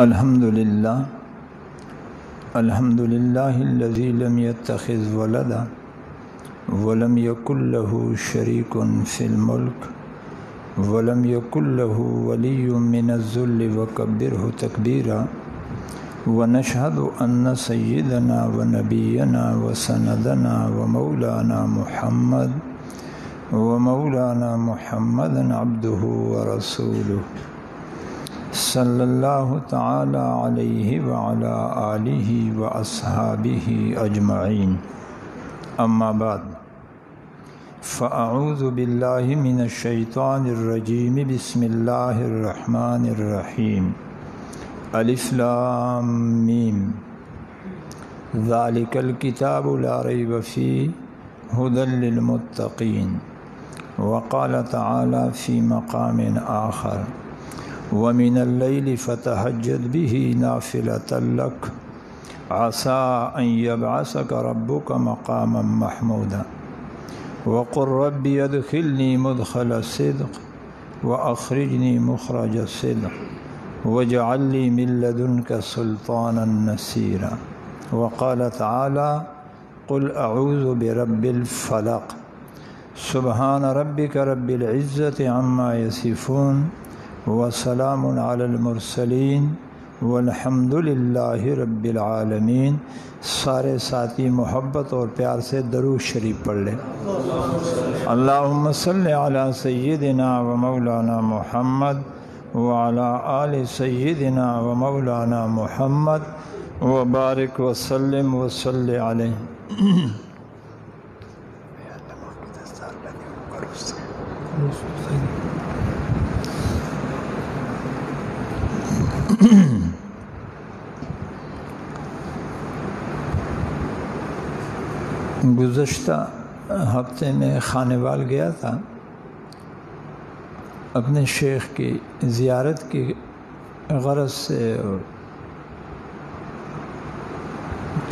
الحمد لله الذي لم يتخذ ولدا ولم يكن له شريك في الملك ولم يكن له ولي من الذل وكبره تكبيرا ونشهد أن سيدنا ونبينا وسندنا ومولانا محمدا عبده ورسوله صلی اللہ تعالی علیہ وعلى آلہ واصحابہ اجمعین اما بعد فاعوذ باللہ من الشیطان الرجیم بسم اللہ الرحمن الرحیم الف لام میم ذالک الکتاب لا ریب فیہ ھدی للمتقین وقال تعالی فی مقام آخر وَمِنَ اللَّيْلِ فَتَهَجَّدْ بِهِ نَافِلَةً لَكَ عَسَىٰ أَن يَبْعَثَكَ رَبُّكَ مَقَامًا مَحْمُودًا وَقُلْ رَبِّ ادْخِلْنِي مُدْخَلَ صِدْقٍ وَأَخْرِجْنِي مُخْرَجَ صِدْقٍ وَاجْعَل لِّي مِن لَّدُنكَ سُلْطَانًا نَّصِيرًا وقال تعالی قُلْ أَعُوذُ بِرَبِّ الْفَلَقِ سُبْحَانَ رَبِّكَ رَبِّ الْعِزَّةِ عَمَّا يَصِفُونَ وسلام علی المرسلین والحمد للہ رب العالمین۔ سارے ساتھی محبت اور پیار سے درود شریف پڑھ لیں۔ اللہم صلی علی سیدنا و مولانا محمد وعلی آل سیدنا و مولانا محمد وبارک وسلم وصلی علیہ۔ گزشتہ ہفتے میں خانیوال گیا تھا اپنے شیخ کی زیارت کی غرض سے،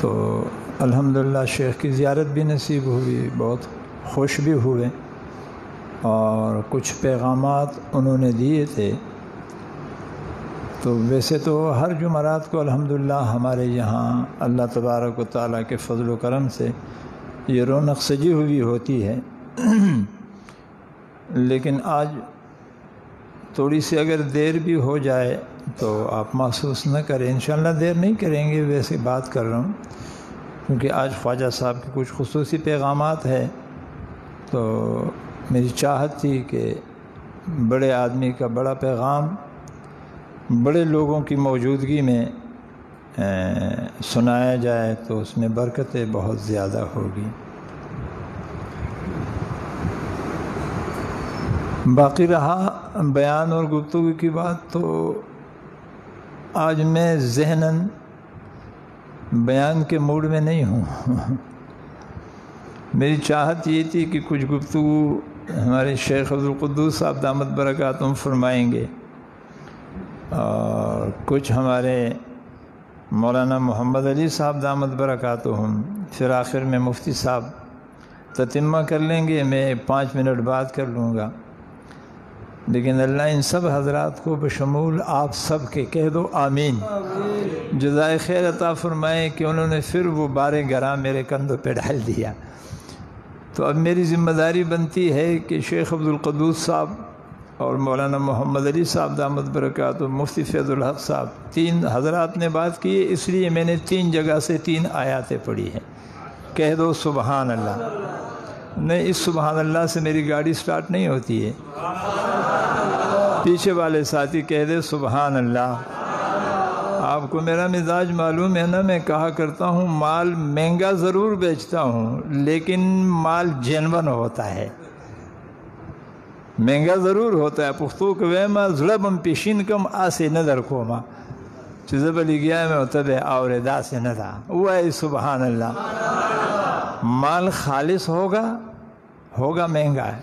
تو الحمدللہ شیخ کی زیارت بھی نصیب ہوئی، بہت خوش بھی ہوئے، اور کچھ پیغامات انہوں نے دیے تھے۔ تو ویسے تو ہر جمعرات کو الحمدللہ ہمارے یہاں اللہ تبارک و تعالیٰ کے فضل و کرم سے یہ رونق سجی ہوئی ہوتی ہے، لیکن آج تھوڑی سی اگر دیر بھی ہو جائے تو آپ محسوس نہ کریں، انشاءاللہ دیر نہیں کریں گے، ویسے بات کر رہا ہوں کیونکہ آج خواجہ صاحب کے کچھ خصوصی پیغامات ہیں، تو میری چاہت تھی کہ بڑے آدمی کا بڑا پیغام بڑے لوگوں کی موجودگی میں سنایا جائے تو اس میں برکتیں بہت زیادہ ہوگی۔ باقی رہا بیان اور گفتگو کی بات، تو آج میں ذہناً بیان کے موڈ میں نہیں ہوں۔ میری چاہت یہ تھی کہ کچھ گفتگو ہمارے شیخ عبدالقدوس صاحب دامت برکاتہم فرمائیں گے، اور کچھ ہمارے مولانا محمد علی صاحب دامت برکاتہم، پھر آخر میں مفتی صاحب تتمہ کر لیں گے، میں 5 منٹ بعد کر لوں گا۔ لیکن اللہ ان سب حضرات کو بشمول آپ سب کے کہہ دو آمین، جزائے خیر عطا فرمائے کہ انہوں نے پھر وہ بار گراں میرے کندھوں پہ ڈال دیا۔ تو اب میری ذمہ داری بنتی ہے کہ شیخ عبدالقدوس صاحب اور مولانا محمد علی صاحب دامت برکاتہ، مفتی فیض الحق صاحب، 3 حضرات نے بات کی ہے، اس لیے میں نے 3 جگہ سے 3 آیاتیں پڑھی ہیں۔ کہہ دو سبحان اللہ۔ نہیں، اس سبحان اللہ سے میری گاڑی سٹارٹ نہیں ہوتی ہے۔ پیچھے والے ساتھی کہہ دے سبحان اللہ۔ آپ کو میرا مزاج معلوم ہے نا، میں کہا کرتا ہوں مال مہنگا ضرور بیچتا ہوں لیکن مال جینون ہوتا ہے، مہنگا ضرور ہوتا ہے۔ پختو کو ویما زڑبم پیشین کم آسے نظر کو ما چیزیں بلی گیا میں ہوتا ہے اور ادا سے نہ تھا، وہ ہے سبحان اللہ۔ مال خالص ہوگا مہنگا ہے۔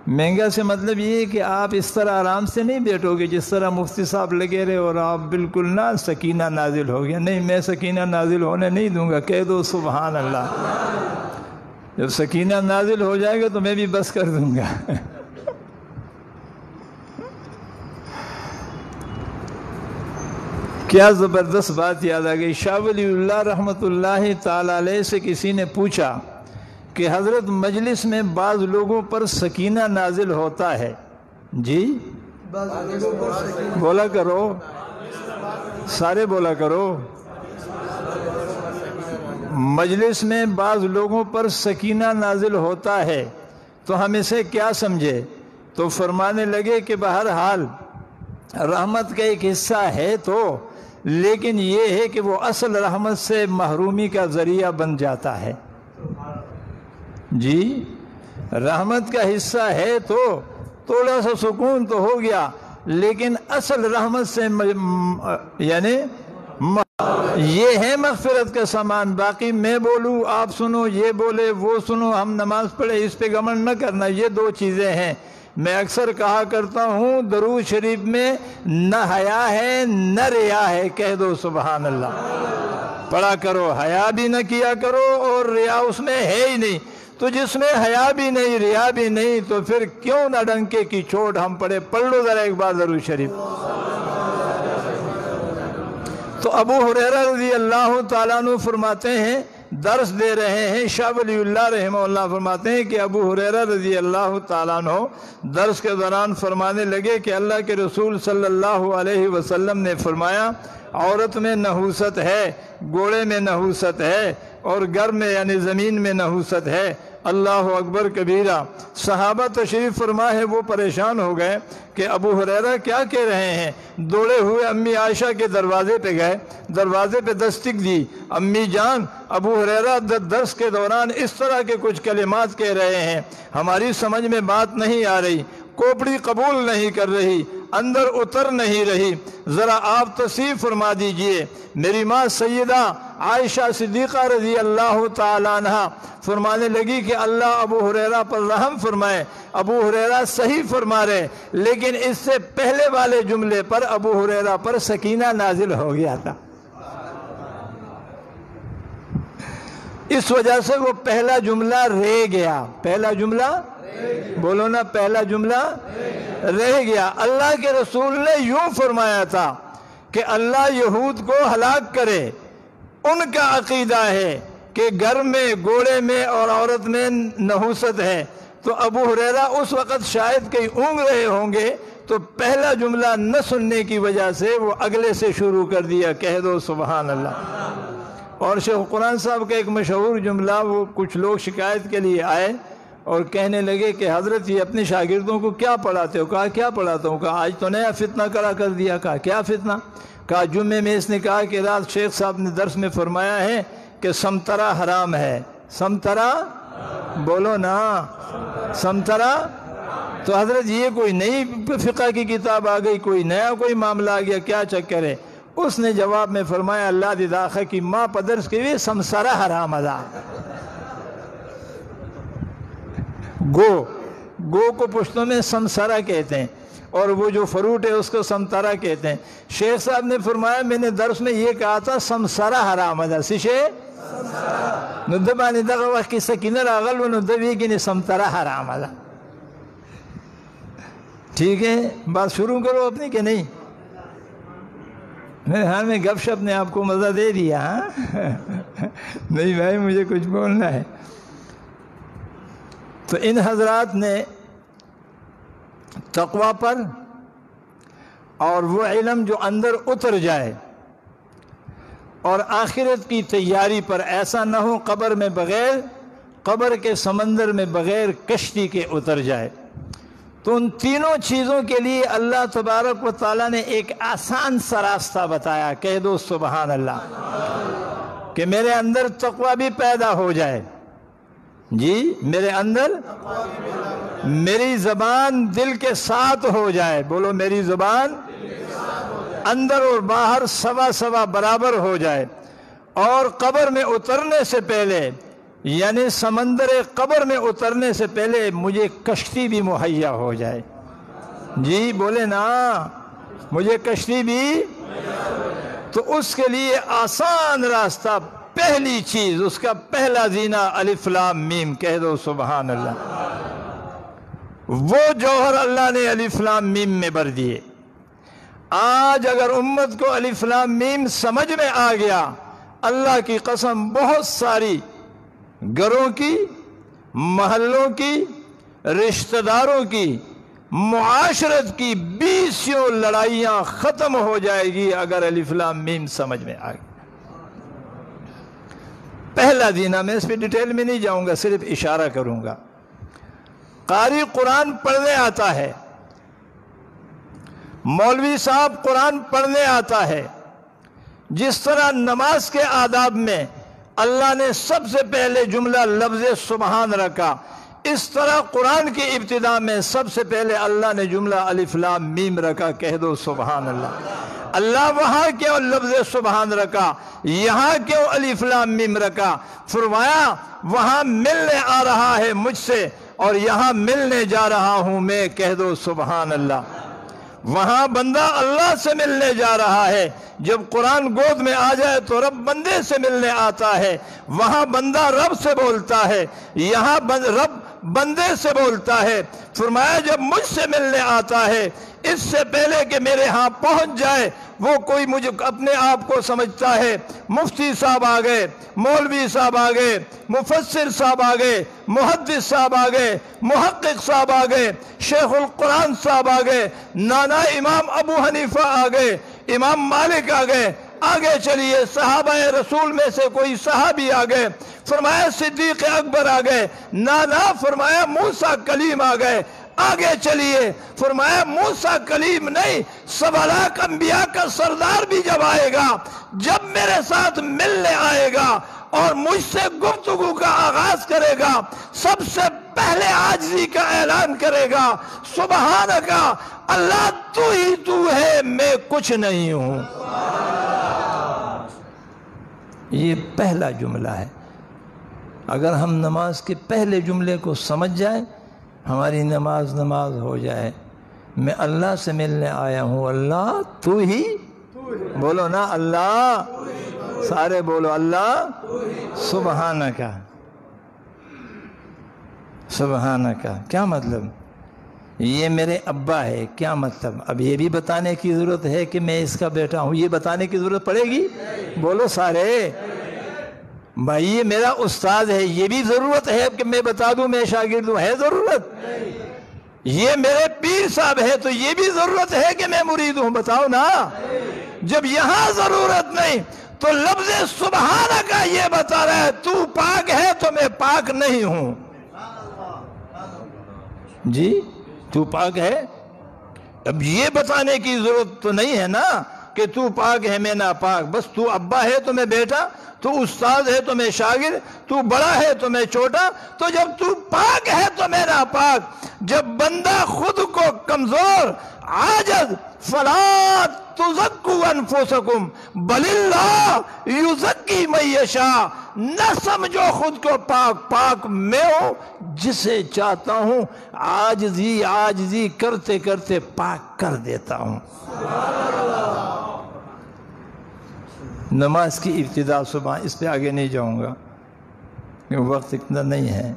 مہنگا سے مطلب یہ ہے کہ آپ اس طرح آرام سے نہیں بیٹھو گے جس طرح مفتی صاحب لگے رہے اور آپ بالکل نہ سکینہ نازل ہو گیا۔ نہیں، میں سکینہ نازل ہونے نہیں دوں گا، کہہ دو سبحان اللہ۔ جب سکینہ نازل ہو جائے گا تو میں بھی بس کر دوں گا۔ کیا زبردست بات یاد آ گئی. شاہ ولی اللہ رحمۃ اللہ تعالی علیہ سے کسی نے پوچھا کہ حضرت مجلس میں بعض لوگوں پر سکینہ نازل ہوتا ہے. جی بولا کرو, سارے بولا کرو. مجلس میں بعض لوگوں پر سکینہ نازل ہوتا ہے تو ہم اسے کیا سمجھے؟ تو فرمانے لگے کہ بہرحال رحمت کا ایک حصہ ہے تو، لیکن یہ ہے کہ وہ اصل رحمت سے محرومی کا ذریعہ بن جاتا ہے. جی رحمت کا حصہ ہے تو تھوڑا سا سکون تو ہو گیا، لیکن اصل رحمت سے یعنی یہ ہے مغفرت کا سامان. باقی میں بولوں آپ سنو، یہ بولے وہ سنو، ہم نماز پڑھے اس پہ گھمنڈ نہ کرنا. یہ دو چیزیں ہیں. میں اکثر کہا کرتا ہوں درود شریف میں نہ حیا ہے نہ ریا ہے. کہہ دو سبحان اللہ. پڑھا کرو، حیا بھی نہ کیا کرو اور ریا اس میں ہے ہی نہیں. تو جس میں حیا بھی نہیں ریا بھی نہیں تو پھر کیوں نہ ڈنکے کی چوٹ ہم پڑھے. پڑھ لو ذرا ایک بار درود شریف. تو ابو ہریرہ رضی اللہ تعالیٰ عنہ فرماتے ہیں، درس دے رہے ہیں شاہ ولی اللہ رحمہ اللہ فرماتے ہیں کہ ابو ہریرہ رضی اللہ تعالیٰ عنہ درس کے دوران فرمانے لگے کہ اللہ کے رسول صلی اللہ علیہ وسلم نے فرمایا عورت میں نحوست ہے، گھوڑے میں نحوست ہے اور گھر میں یعنی زمین میں نحوست ہے. اللہ اکبر کبیرہ. صحابہ تشریف فرما ہے وہ پریشان ہو گئے کہ ابو ہریرہ کیا کہہ رہے ہیں. دوڑے ہوئے امی عائشہ کے دروازے پہ گئے، دروازے پہ دستک دی. امی جان ابو ہریرہ درس کے دوران اس طرح کے کچھ کلمات کہہ رہے ہیں، ہماری سمجھ میں بات نہیں آ رہی، کوپڑی قبول نہیں کر رہی، اندر اتر نہیں رہی، ذرا آپ تصحیح فرما دیجئے. میری ماں سیدہ عائشہ صدیقہ رضی اللہ تعالیٰ عنہ فرمانے لگی کہ اللہ ابو ہریرہ پر رحم فرمائے. ابو ہریرہ صحیح فرما رہے، لیکن اس سے پہلے والے جملے پر ابو ہریرہ پر سکینہ نازل ہو گیا تھا. اس وجہ سے وہ پہلا جملہ رہ گیا. پہلا جملہ بولو نا، پہلا جملہ رہ گیا. اللہ کے رسول نے یوں فرمایا تھا کہ اللہ یہود کو ہلاک کرے. ان کا عقیدہ ہے کہ گھر میں گھوڑے میں اور عورت میں نحوست ہے. تو ابو ہریرہ اس وقت شاید کہیں اونگ رہے ہوں گے تو پہلا جملہ نہ سننے کی وجہ سے وہ اگلے سے شروع کر دیا. کہہ دو سبحان اللہ. اور شیخ قرآن صاحب کا ایک مشہور جملہ، وہ کچھ لوگ شکایت کے لیے آئے اور کہنے لگے کہ حضرت یہ اپنے شاگردوں کو کیا پڑھاتے ہو؟ کہا کیا پڑھاتا ہوں؟ کہا آج تو نیا فتنہ کرا کر دیا. کہا کیا فتنہ؟ کہا جمعے میں اس نے کہا کہ رات شیخ صاحب نے درس میں فرمایا ہے کہ سمترا حرام ہے. سمترا بولو نا، سمترا. تو حضرت یہ کوئی نئی فقہ کی کتاب آ گئی، کوئی نیا کوئی معاملہ آ گیا، کیا چکر ہے؟ اس نے جواب میں فرمایا اللہ دی داخل کی ماں پدرس کے بھی سمسرا حرام ادا. گو کو پشتوں میں سمسرا کہتے ہیں اور وہ جو فروٹ ہے اس کو سمترا کہتے ہیں. شیخ صاحب نے فرمایا میں نے درس میں یہ کہا تھا سمسرا حرام ادا سشے ندبانی دغه وخت کې سکینه راغل ونو دوی کې سمترا حرام ادا. ٹھیک ہے بات شروع کرو اپنی کہ نہیں؟ میرے خیال میں گپ شپ نے آپ کو مزہ دے دیا. نہیں بھائی مجھے کچھ بولنا ہے. تو ان حضرات نے تقوی پر اور وہ علم جو اندر اتر جائے اور آخرت کی تیاری پر، ایسا نہ ہو قبر میں بغیر، قبر کے سمندر میں بغیر کشتی کے اتر جائے. تو ان تینوں چیزوں کے لیے اللہ تبارک و تعالیٰ نے ایک آسان سا راستہ بتایا. کہہ دو سبحان اللہ. کہ میرے اندر تقوی بھی پیدا ہو جائے. جی میرے اندر میری زبان دل کے ساتھ ہو جائے. بولو میری زبان اندر اور باہر سوا سوا برابر ہو جائے. اور قبر میں اترنے سے پہلے یعنی سمندر قبر میں اترنے سے پہلے مجھے کشتی بھی مہیا ہو جائے. جی بولے نا مجھے کشتی بھی. تو اس کے لیے آسان راستہ، پہلی چیز اس کا پہلا زینہ الف لام میم. کہہ دو سبحان اللہ. وہ جوہر اللہ نے الف لام میم میں بھر دیے. آج اگر امت کو الف لام میم سمجھ میں آ گیا، اللہ کی قسم بہت ساری گھروں کی، محلوں کی، رشتہ داروں کی، معاشرت کی 20 لڑائیاں ختم ہو جائے گی اگر الف لام میم سمجھ میں آ گئی۔ پہلا دینا، میں اس پہ ڈیٹیل میں نہیں جاؤں گا، صرف اشارہ کروں گا۔ قاری قرآن پڑھنے آتا ہے، مولوی صاحب قرآن پڑھنے آتا ہے، جس طرح نماز کے آداب میں اللہ نے سب سے پہلے جملہ لفظ سبحان رکھا، اس طرح قرآن کی ابتدا میں سب سے پہلے اللہ نے جملہ الف لام میم رکھا، کہہ دو سبحان اللہ۔ اللہ وہاں کیوں لفظ سبحان رکھا، یہاں کیوں الف لام میم رکھا؟ فرمایا وہاں ملنے آ رہا ہے مجھ سے اور یہاں ملنے جا رہا ہوں میں، کہہ دو سبحان اللہ۔ وہاں بندہ اللہ سے ملنے جا رہا ہے، جب قرآن گود میں آ جائے تو رب بندے سے ملنے آتا ہے، وہاں بندہ رب سے بولتا ہے، یہاں رب بندے سے بولتا ہے۔ فرمایا جب مجھ سے ملنے آتا ہے، اس سے پہلے کہ میرے ہاں پہنچ جائے وہ کوئی مجھے اپنے آپ کو سمجھتا ہے، مفتی صاحب آ گئے، مولوی صاحب آ گئے، مفسر صاحب آ گئے، محدث صاحب آ گئے، محقق صاحب آ گئے، شیخ القرآن صاحب آ گئے، نانا امام ابو حنیفہ آ گئے، امام مالک آ گئے، آگے چلیے صحابہ رسول میں سے کوئی صحابی آ گئے، فرمایا صدیق اکبر آ گئے، نانا فرمایا موسیٰ کلیم آ گئے، آگے چلیے فرمایا موسیٰ کلیم نہیں، 7 انبیاء کا سردار بھی جب آئے گا، جب میرے ساتھ ملنے آئے گا اور مجھ سے گفتگو کا آغاز کرے گا، سب سے پہلے عاجزی کا اعلان کرے گا، سبحانکا، اللہ تو ہی تو ہے، میں کچھ نہیں ہوں۔ یہ پہلا جملہ ہے۔ اگر ہم نماز کے پہلے جملے کو سمجھ جائیں، ہماری نماز ہو جائے۔ میں اللہ سے ملنے آیا ہوں، اللہ تو ہی، بولو نا اللہ، سارے بولو اللہ، سبحانکا، سبحانکا کیا مطلب؟ یہ میرے ابا ہے، کیا مطلب؟ اب یہ بھی بتانے کی ضرورت ہے کہ میں اس کا بیٹا ہوں، یہ بتانے کی ضرورت پڑے گی؟ بولو سارے بھائی، یہ میرا استاد ہے، یہ بھی ضرورت ہے کہ میں بتا دوں میں شاگرد ہوں؟ ہے ضرورت؟ یہ میرے پیر صاحب ہے تو یہ بھی ضرورت ہے کہ میں مرید ہوں؟ بتاؤ نا۔ جب یہاں ضرورت نہیں تو لفظ سبحانکا یہ بتا رہا ہے تو پاک ہے تو میں پاک نہیں ہوں۔ جی تو پاک ہے؟ اب یہ بتانے کی ضرورت تو نہیں ہے نا کہ تو پاک ہے میں ناپاک، بس تو ابا ہے تو میں بیٹا، تو استاد ہے تو میں شاگرد، تو بڑا ہے تو میں چھوٹا، تو جب تو پاک ہے تو میں ناپاک۔ جب بندہ خود کو کمزور، عاجز، فلا تزکوا انفسکم بل اللہ یزکی من یشاء، نہ سمجھو خود کو پاک، پاک میں ہوں جسے چاہتا ہوں عاجزی کرتے کرتے پاک کر دیتا ہوں۔ نماز کی ابتدا صبح، اس پہ آگے نہیں جاؤں گا کیونکہ وقت اتنا نہیں ہے۔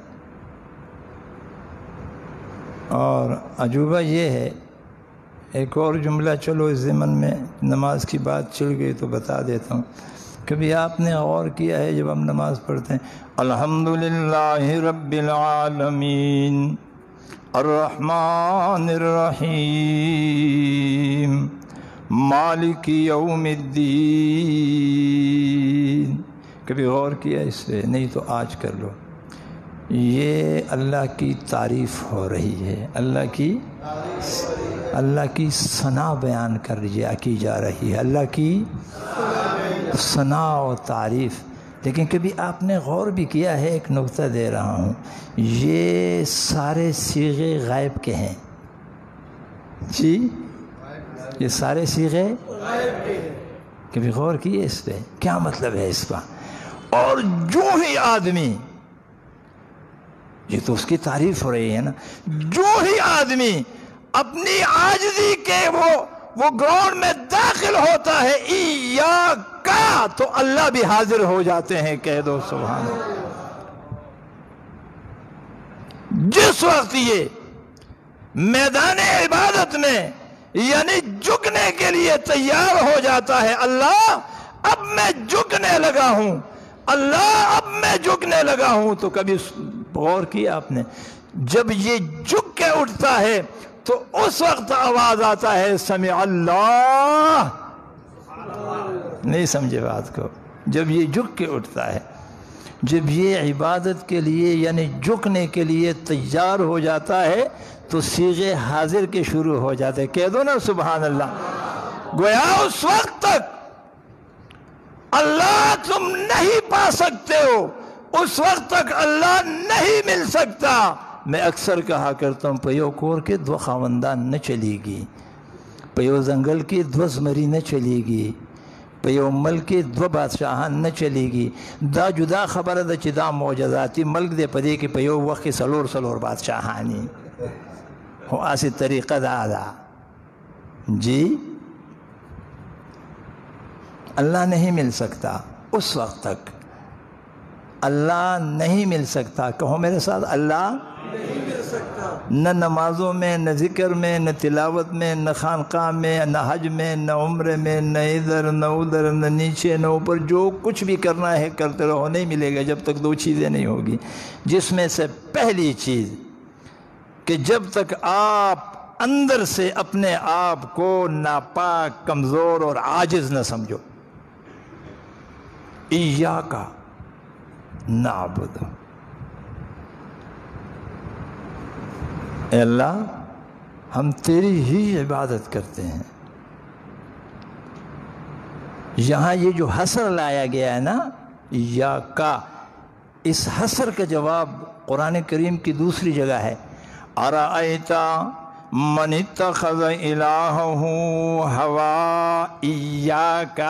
اور عجوبہ یہ ہے، ایک اور جملہ چلو اس ضمن میں نماز کی بات چل گئی تو بتا دیتا ہوں۔ کبھی آپ نے غور کیا ہے جب ہم نماز پڑھتے ہیں الحمدللہ رب العالمین الرحمن الرحیم مالک یوم الدین، کبھی غور کیا اس پہ؟ نہیں تو آج کر لو۔ یہ اللہ کی تعریف ہو رہی ہے، اللہ کی ثنا بیان کی جا رہی ہے، اللہ کی ثنا و تعریف۔ لیکن کبھی آپ نے غور بھی کیا ہے، ایک نقطہ دے رہا ہوں، یہ سارے صیغے غائب کے ہیں۔ جی یہ سارے صیغے کبھی غور کیے اس پہ؟ کیا مطلب ہے اس کا؟ اور جو ہی آدمی، یہ تو اس کی تعریف ہو رہی ہے نا، جو ہی آدمی اپنی عاجزی کے وہ گراؤنڈ میں داخل ہوتا ہے ایاکا، تو اللہ بھی حاضر ہو جاتے ہیں، کہہ دو سبحان اللہ۔ جس وقت یہ میدان عبادت میں یعنی جھکنے کے لیے تیار ہو جاتا ہے. اللہ اب میں جھکنے لگا ہوں، اللہ اب میں جھکنے لگا ہوں. تو کبھی غور کیا آپ نے، جب یہ جھک کے اٹھتا ہے تو اس وقت آواز آتا ہے سمع اللہ. نہیں سمجھے بات کو؟ جب یہ جھک کے اٹھتا ہے، جب یہ عبادت کے لیے یعنی جھکنے کے لیے تیار ہو جاتا ہے تو صیغے حاضر کے شروع ہو جاتے. کہہ دو نا سبحان اللہ. گویا اس وقت تک اللہ تم نہیں پا سکتے ہو، اس وقت تک اللہ نہیں مل سکتا. میں اکثر کہا کرتا ہوں پیو کور کے دو خاوندان نہ چلے گی، پیو زنگل کی دو زمری نہ چلے گی، پیو ملک کی دو بادشاہان نہ چلے گی. دا جدا خبر دا چی دا معجزاتی ملک دے پدے کہ پیو وقت سلور بادشاہانی ہو. آسی طریقہ دا جی اللہ نہیں مل سکتا. اس وقت تک اللہ نہیں مل سکتا. کہو میرے ساتھ، اللہ نہیں مل سکتا. نہ نمازوں میں، نہ ذکر میں، نہ تلاوت میں، نہ خانقاہ میں، نہ حج میں، نہ عمرے میں، نہ ادھر نہ ادھر، نہ نیچے نہ اوپر. جو کچھ بھی کرنا ہے کرتے رہو، نہیں ملے گا جب تک دو چیزیں نہیں ہوگی. جس میں سے پہلی چیز کہ جب تک آپ اندر سے اپنے آپ کو ناپاک، کمزور اور عاجز نہ سمجھو. ایاک نعبد، اے اللہ ہم تیری ہی عبادت کرتے ہیں. یہاں یہ جو حصر لایا گیا ہے نا ایاک، اس حصر کا جواب قرآن کریم کی دوسری جگہ ہے ارأیت من اتخذ الہہ ہوا ایاک.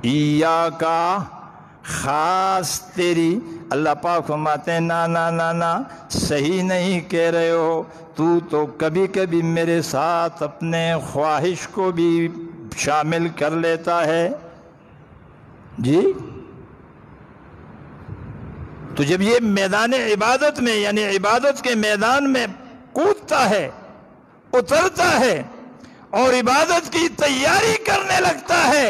ایاک خاص تیری. اللہ پاک فرماتے ہیں نا نا نا نا، صحیح نہیں کہہ رہے ہو. تو کبھی کبھی میرے ساتھ اپنے خواہش کو بھی شامل کر لیتا ہے. جی تو جب یہ میدان عبادت میں یعنی عبادت کے میدان میں کودتا ہے، اترتا ہے اور عبادت کی تیاری کرنے لگتا ہے،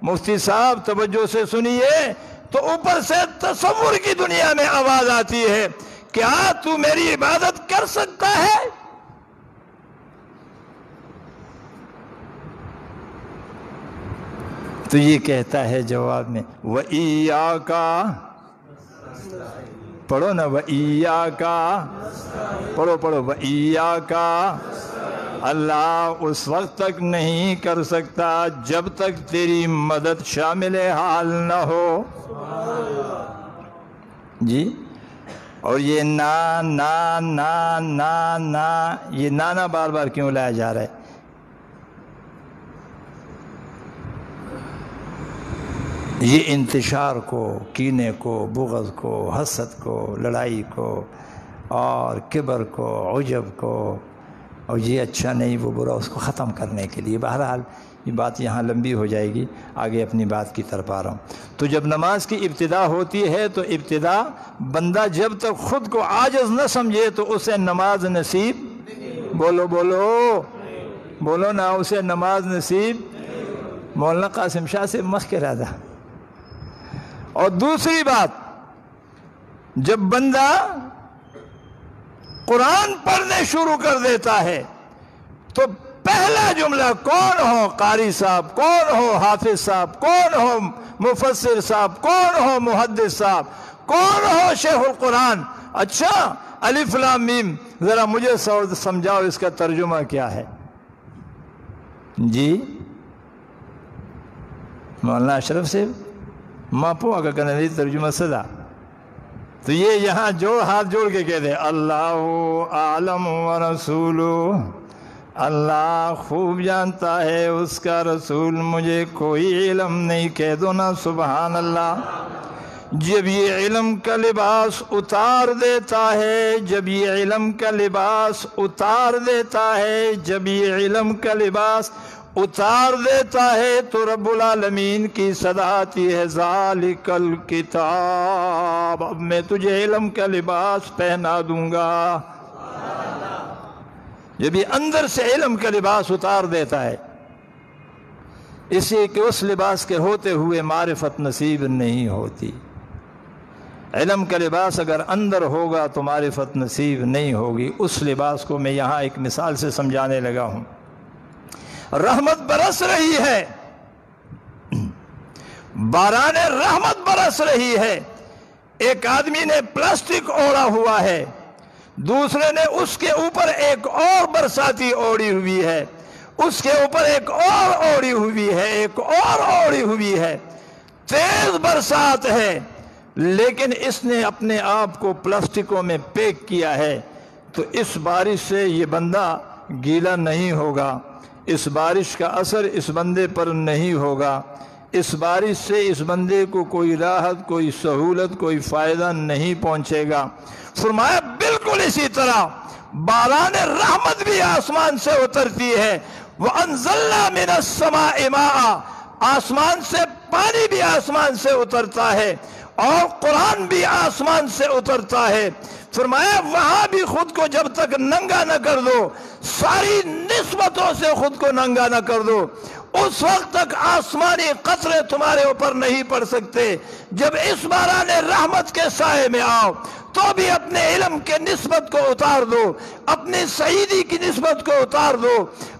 مفتی صاحب توجہ سے سنیے، تو اوپر سے تصور کی دنیا میں آواز آتی ہے کیا تو میری عبادت کر سکتا ہے؟ تو یہ کہتا ہے جواب میں وَإِيَّاكَ، پڑھو نا وَإِيَّاكَ، پڑھو وَإِيَّاكَ. اللہ اس وقت تک نہیں کر سکتا جب تک تیری مدد شامل حال نہ ہو. جی اور یہ نا نا نا نا نا، یہ نانا بار بار کیوں لایا جا رہا ہے؟ یہ انتشار کو، کینے کو، بغض کو، حسد کو، لڑائی کو اور کبر کو، عجب کو، اور یہ اچھا نہیں وہ برا، اس کو ختم کرنے کے لیے. بہرحال یہ بات یہاں لمبی ہو جائے گی، آگے اپنی بات کی طرف آ رہا ہوں. تو جب نماز کی ابتدا ہوتی ہے تو ابتدا بندہ جب تک خود کو عاجز نہ سمجھے تو اسے نماز نصیب، بولو نا، اسے نماز نصیب. مولانا قاسم شاہ سے مخ کے رہا. اور دوسری بات، جب بندہ قرآن پڑھنے شروع کر دیتا ہے تو پہلا جملہ کون ہو قاری صاحب، کون ہو حافظ صاحب، کون ہو مفسر صاحب، کون ہو محدث صاحب، کون ہو شیخ القرآن، اچھا الف لام میم، ذرا مجھے سمجھاؤ اس کا ترجمہ کیا ہے؟ جی مولانا اشرف سے ماپو اگر کنلی ترجمہ صدا. تو یہ یہاں ہاتھ جوڑ کے کہتے ہیں اللہ اعلم ورسولہ، اللہ خوب جانتا ہے اس کا رسول مجھے کوئی علم نہیں. کہہ دو نا سبحان اللہ. جب یہ علم کا لباس اتار دیتا ہے، جب یہ علم کا لباس اتار دیتا ہے، جب یہ علم کا لباس اتار دیتا ہے تو رب العالمین کی صدا آتی ہے ذالک الکتاب، اب میں تجھے علم کا لباس پہنا دوں گا. جب یہ اندر سے علم کا لباس اتار دیتا ہے، اسی کہ اس لباس کے ہوتے ہوئے معرفت نصیب نہیں ہوتی۔ علم کا لباس اگر اندر ہوگا تو معرفت نصیب نہیں ہوگی۔ اس لباس کو میں یہاں ایک مثال سے سمجھانے لگا ہوں۔ رحمت برس رہی ہے، باران رحمت برس رہی ہے، ایک آدمی نے پلاسٹک اوڑھا ہوا ہے، دوسرے نے اس کے اوپر ایک اور برساتی اوڑھی ہوئی ہے، اس کے اوپر ایک اور اوڑھی ہوئی ہے، ایک اور اوڑھی ہوئی ہے، تیز برسات ہے، لیکن اس نے اپنے آپ کو پلاسٹکوں میں پیک کیا ہے، تو اس بارش سے یہ بندہ گیلا نہیں ہوگا، اس بارش کا اثر اس بندے پر نہیں ہوگا، اس بارش سے اس بندے کو کوئی راحت، کوئی سہولت، کوئی فائدہ نہیں پہنچے گا۔ فرمایا بالکل اسی طرح باران رحمت بھی آسمان سے اترتی ہے، وَأَنزَلْنَا مِنَ السَّمَاءِ مَاءً، آسمان سے پانی بھی آسمان سے اترتا ہے، اور قرآن بھی آسمان سے اترتا ہے۔ فرمایا وہاں بھی خود کو جب تک ننگا نہ کر دو، ساری نسبتوں سے خود کو ننگا نہ کر دو، اس وقت تک آسمانی قطرے تمہارے اوپر نہیں پڑ سکتے۔ جب اس باران رحمت کے سائے میں آؤ تو بھی اپنے علم کے نسبت کو اتار دو، اپنے سعیدی کی نسبت کو اتار دو،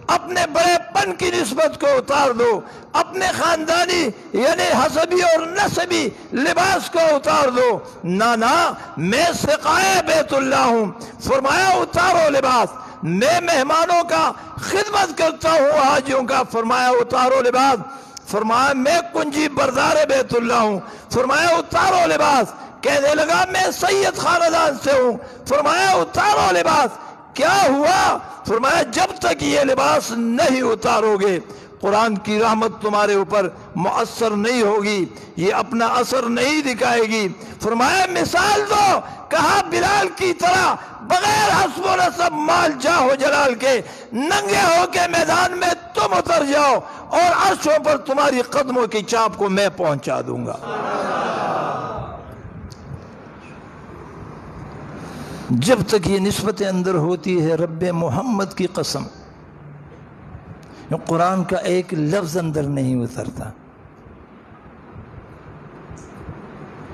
اپنے بڑے پن کی نسبت کو اتار دو، اپنے خاندانی یعنی حسبی اور نسبی لباس کو اتار دو۔ نانا میں سقائے بیت اللہ ہوں، فرمایا اتارو لباس، میں مہمانوں کا خدمت کرتا ہوں حاجیوں کا، فرمایا اتارو لباس۔ فرمایا میں کنجی بردار بیت اللہ ہوں، فرمایا اتارو لباس۔ کہنے لگا میں سید خاندان سے ہوں، فرمایا اتارو لباس۔ کیا ہوا؟ فرمایا جب تک یہ لباس نہیں اتارو گے قرآن کی رحمت تمہارے اوپر مؤثر نہیں ہوگی، یہ اپنا اثر نہیں دکھائے گی۔ فرمایا مثال دو، کہا بلال کی طرح بغیر حسب و نسب مال جاہ و جلال کے ننگے ہو کے میدان میں تم اتر جاؤ اور عرشوں پر تمہاری قدموں کی چاپ کو میں پہنچا دوں گا۔ جب تک یہ نسبت اندر ہوتی ہے، رب محمد کی قسم قرآن کا ایک لفظ اندر نہیں اترتا۔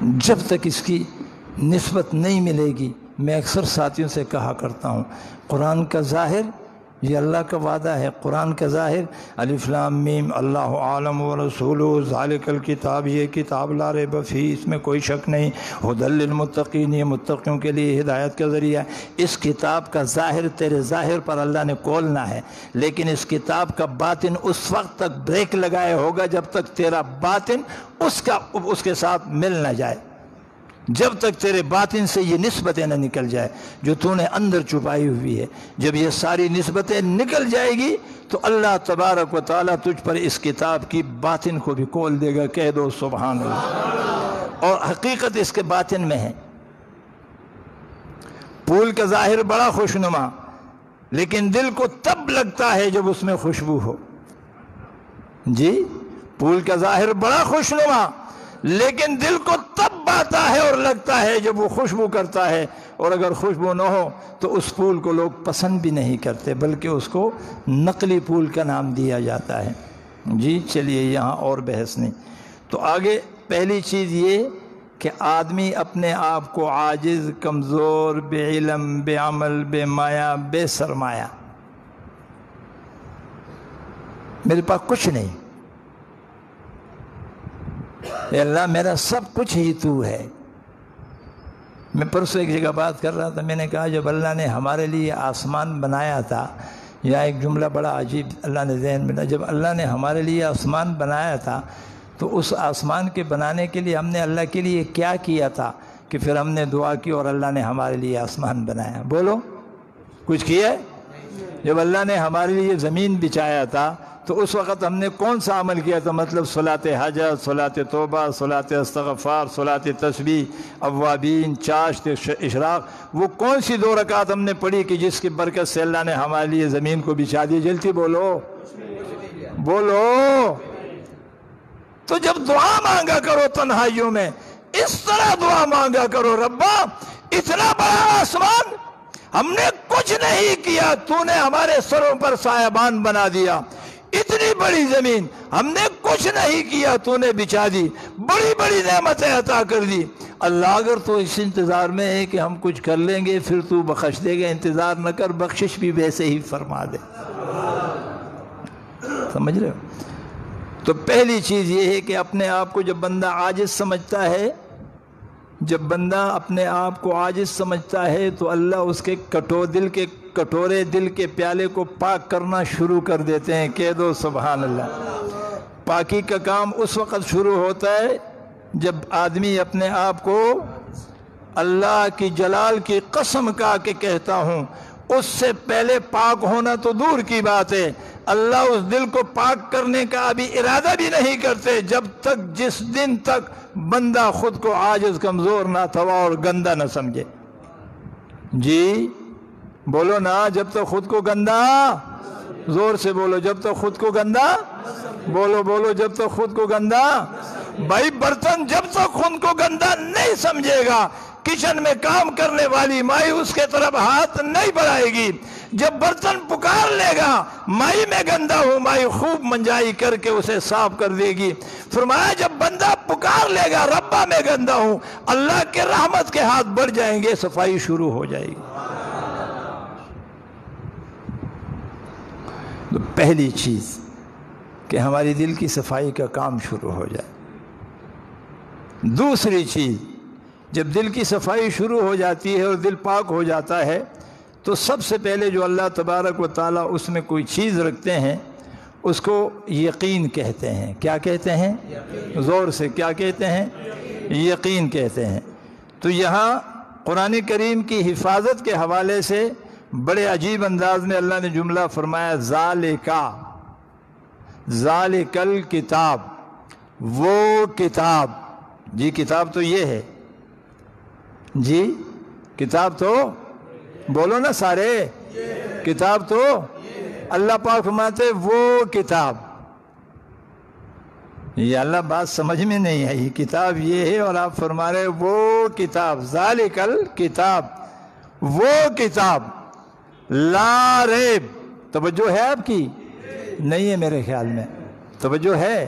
جب تک اس کی نسبت نہیں ملے گی، میں اکثر ساتھیوں سے کہا کرتا ہوں، قرآن کا ظاہر یہ اللہ کا وعدہ ہے، قرآن کا ظاہر الف لام میم اللہ عالم ورسولہ ذالک الکتاب، یہ کتاب لا ریب فیہ، اس میں کوئی شک نہیں، ھدی للمتقین، یہ متقیوں کے لیے ہدایت کا ذریعہ ہے۔ اس کتاب کا ظاہر تیرے ظاہر پر اللہ نے کھولنا ہے، لیکن اس کتاب کا باطن اس وقت تک بریک لگائے ہوگا جب تک تیرا باطن اس کے ساتھ مل نہ جائے، جب تک تیرے باطن سے یہ نسبتیں نہ نکل جائے جو تو نے اندر چھپائی ہوئی ہے۔ جب یہ ساری نسبتیں نکل جائے گی تو اللہ تبارک و تعالیٰ تجھ پر اس کتاب کی باطن کو بھی کھول دے گا۔ کہہ دو سبحان اللہ۔ اور حقیقت اس کے باطن میں ہے۔ پھول کا ظاہر بڑا خوشنما، لیکن دل کو تب لگتا ہے جب اس میں خوشبو ہو۔ جی پھول کا ظاہر بڑا خوشنما، لیکن دل کو تب آتا ہے اور لگتا ہے جب وہ خوشبو کرتا ہے، اور اگر خوشبو نہ ہو تو اس پھول کو لوگ پسند بھی نہیں کرتے، بلکہ اس کو نقلی پھول کا نام دیا جاتا ہے۔ جی چلیے یہاں اور بحث نہیں۔ تو آگے پہلی چیز یہ کہ آدمی اپنے آپ کو عاجز، کمزور، بے علم، بے عمل، بے مایا، بے سرمایہ، میرے پاس کچھ نہیں، اے اللہ میرا سب کچھ ہی تو ہے۔ میں پرسوں ایک جگہ بات کر رہا تھا، میں نے کہا جب اللہ نے ہمارے لیے آسمان بنایا تھا، یا ایک جملہ بڑا عجیب اللہ نے ذہن میں، جب اللہ نے ہمارے لیے آسمان بنایا تھا تو اس آسمان کے بنانے کے لیے ہم نے اللہ کے لیے کیا کیا تھا کہ پھر ہم نے دعا کی اور اللہ نے ہمارے لیے آسمان بنایا؟ بولو کچھ کیا ہے؟ جب اللہ نے ہمارے لیے زمین بچھایا تھا تو اس وقت ہم نے کون سا عمل کیا تھا؟ مطلب صلاۃ حاجت، صلاۃ توبہ، صلاۃ استغفار، صلاۃ تسبیح، اوابین، چاشت، اشراق، وہ کون سی 2 رکعت ہم نے پڑھی کہ جس کی برکت سے اللہ نے ہمارے لیے زمین کو بچھا دی؟ جلدی بولو بولو۔ تو جب دعا مانگا کرو تنہائیوں میں اس طرح دعا مانگا کرو، ربا اتنا بڑا آسمان ہم نے کچھ نہیں کیا، تو نے ہمارے سروں پر سایبان بنا دیا، اتنی بڑی زمین ہم نے کچھ نہیں کیا، تو نے بچھا دی، بڑی بڑی نعمتیں عطا کر دی۔ اللہ اگر تو اس انتظار میں ہے کہ ہم کچھ کر لیں گے پھر تو بخش دے گا، انتظار نہ کر، بخشش بھی ویسے ہی فرما دے۔ سمجھ رہے ہو؟ تو پہلی چیز یہ ہے کہ اپنے آپ کو جب بندہ عاجز سمجھتا ہے، جب بندہ اپنے آپ کو عاجز سمجھتا ہے تو اللہ اس کے کٹورے دل کے پیالے کو پاک کرنا شروع کر دیتے ہیں۔ کہہ دو سبحان اللہ۔ پاکی کا کام اس وقت شروع ہوتا ہے جب آدمی اپنے آپ کو اللہ کی جلال کی قسم کھا کے کہتا ہوں، اس سے پہلے پاک ہونا تو دور کی بات ہے، اللہ اس دل کو پاک کرنے کا ابھی ارادہ بھی نہیں کرتے جب تک جس دن تک بندہ خود کو عاجز کمزور نہ تھوا اور گندا نہ سمجھے۔ جی بولو نا، جب تک خود کو گندا، زور سے بولو، جب تک خود کو گندا، بولو جب تک خود کو گندا۔ بھائی برتن جب تک خود کو گندا نہیں سمجھے گا، کچن میں کام کرنے والی مائی اس کے طرف ہاتھ نہیں بڑھائے گی۔ جب برتن پکار لے گا مائی میں گندا ہوں، مائی خوب منجائی کر کے اسے صاف کر دے گی۔ فرمایا جب بندہ پکار لے گا ربا میں گندا ہوں، اللہ کے رحمت کے ہاتھ بڑھ جائیں گے، صفائی شروع ہو جائے گی۔ تو پہلی چیز کہ ہماری دل کی صفائی کا کام شروع ہو جائے۔ دوسری چیز، جب دل کی صفائی شروع ہو جاتی ہے اور دل پاک ہو جاتا ہے تو سب سے پہلے جو اللہ تبارک و تعالیٰ اس میں کوئی چیز رکھتے ہیں اس کو یقین کہتے ہیں۔ کیا کہتے ہیں؟ زور سے کیا کہتے ہیں؟ یقین کہتے ہیں۔ تو یہاں قرآن کریم کی حفاظت کے حوالے سے بڑے عجیب انداز میں اللہ نے جملہ فرمایا، ذالک الکتاب، وہ کتاب۔ جی کتاب تو یہ ہے، جی کتاب تو بولو نا سارے، کتاب تو اللہ پاک فرماتے وہ کتاب۔ یہ اللہ بات سمجھ میں نہیں آئی، کتاب یہ ہے اور آپ فرما رہے وہ کتاب، ذالک الکتاب، وہ کتاب، لا ریب۔ توجہ ہے آپ کی؟ نہیں ہے میرے خیال میں، توجہ ہے؟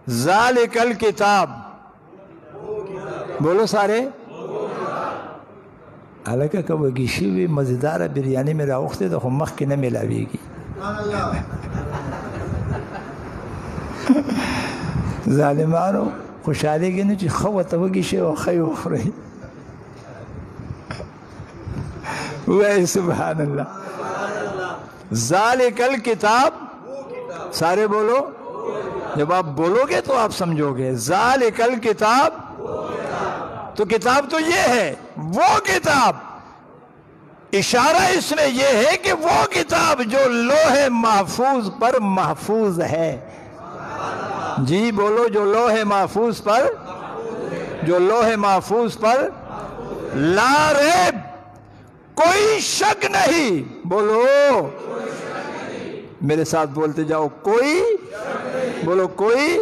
ذالک الکتاب، بولو سارے۔ حالانکہ کبھی گیشی ہوئی مزیدار بریانی میرا وقت ہے تو خمخ کی نہ ملاوی گی۔ ظالمانو خوشحالی کی نہیں چی خوات و گیشی و خی و خری وے سبحان اللہ۔ ذالک الکتاب، سارے بولو، جب آپ بولو گے تو آپ سمجھو گے۔ ذالک الکتاب، تو کتاب تو یہ ہے، وہ کتاب۔ اشارہ اس میں یہ ہے کہ وہ کتاب جو لوح محفوظ پر محفوظ ہے۔ جی بولو، جو لوح محفوظ پر، جو لوح محفوظ پر لا ریب، کوئی شک نہیں، بولو میرے ساتھ بولتے جاؤ، کوئی، بولو کوئی،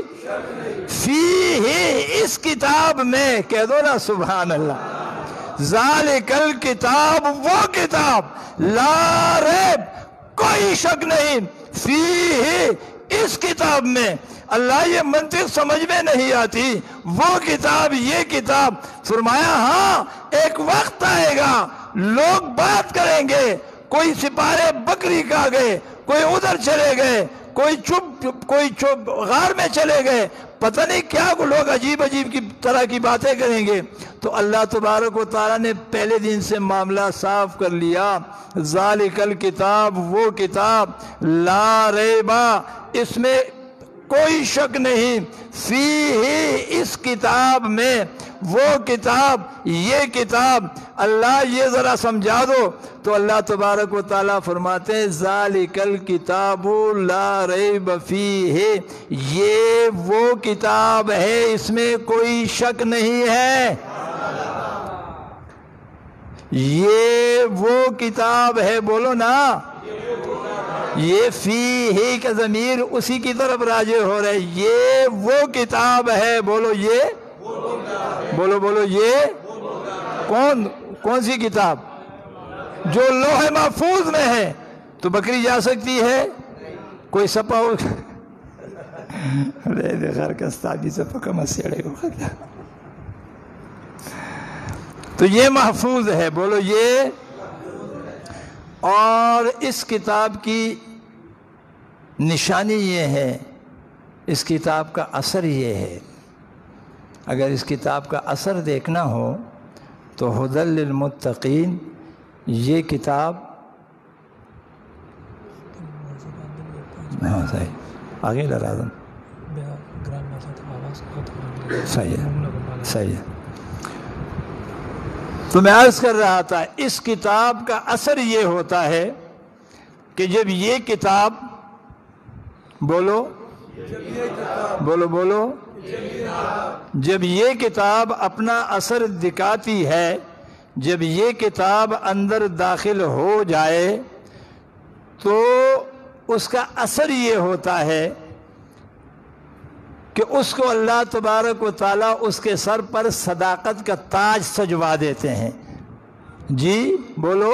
فیہ، اس کتاب میں، کہہ دو نا سبحان اللہ۔ ذالک الکتاب، وہ کتاب، لا ریب، کوئی شک نہیں، فیہ، اس کتاب میں۔ اللہ یہ منطق سمجھ میں نہیں آتی، وہ کتاب، یہ کتاب۔ فرمایا ہاں ایک وقت آئے گا لوگ بات کریں گے، کوئی سپارے بکری کھا گئے، کوئی ادھر چلے گئے، کوئی چپ غار میں چلے گئے، پتہ نہیں کیا لوگ عجیب عجیب کی طرح کی باتیں کریں گے۔ تو اللہ تبارک و تعالیٰ نے پہلے دن سے معاملہ صاف کر لیا۔ ذالک الکتاب، وہ کتاب، لا ریبا، اس میں کوئی شک نہیں، فیہ، اس کتاب میں، وہ کتاب، یہ کتاب۔ اللہ یہ ذرا سمجھا دو تو اللہ تبارک و تعالیٰ فرماتے ہیں ذالک الکتاب لا ریب فیہ، یہ وہ کتاب ہے، اس میں کوئی شک نہیں ہے، یہ وہ کتاب ہے، بولو نا۔ یہ فیہ کا ضمیر اسی کی طرف راجع ہو رہا ہے، یہ وہ کتاب ہے، بولو یہ، بولو یہ کون سی کتاب؟ جو لوح محفوظ میں ہے تو بکری جا سکتی ہے؟ کوئی سپا ہو غیر کستابی سپا کا مسئلہ ہو. تو یہ محفوظ ہے، بولو یہ. اور اس کتاب کی نشانی یہ ہے، اس کتاب کا اثر یہ ہے. اگر اس کتاب کا اثر دیکھنا ہو تو ہدی للمتقین یہ کتاب، ہاں صحیح آگے لرازم صحیح ہے صحیح ہے. تو میں عرض کر رہا تھا اس کتاب کا اثر یہ ہوتا ہے کہ جب یہ کتاب بولو بولو بولو جب یہ کتاب اپنا اثر دکھاتی ہے، جب یہ کتاب اندر داخل ہو جائے تو اس کا اثر یہ ہوتا ہے کہ اس کو اللہ تبارک و تعالیٰ اس کے سر پر صداقت کا تاج سجوا دیتے ہیں. جی بولو،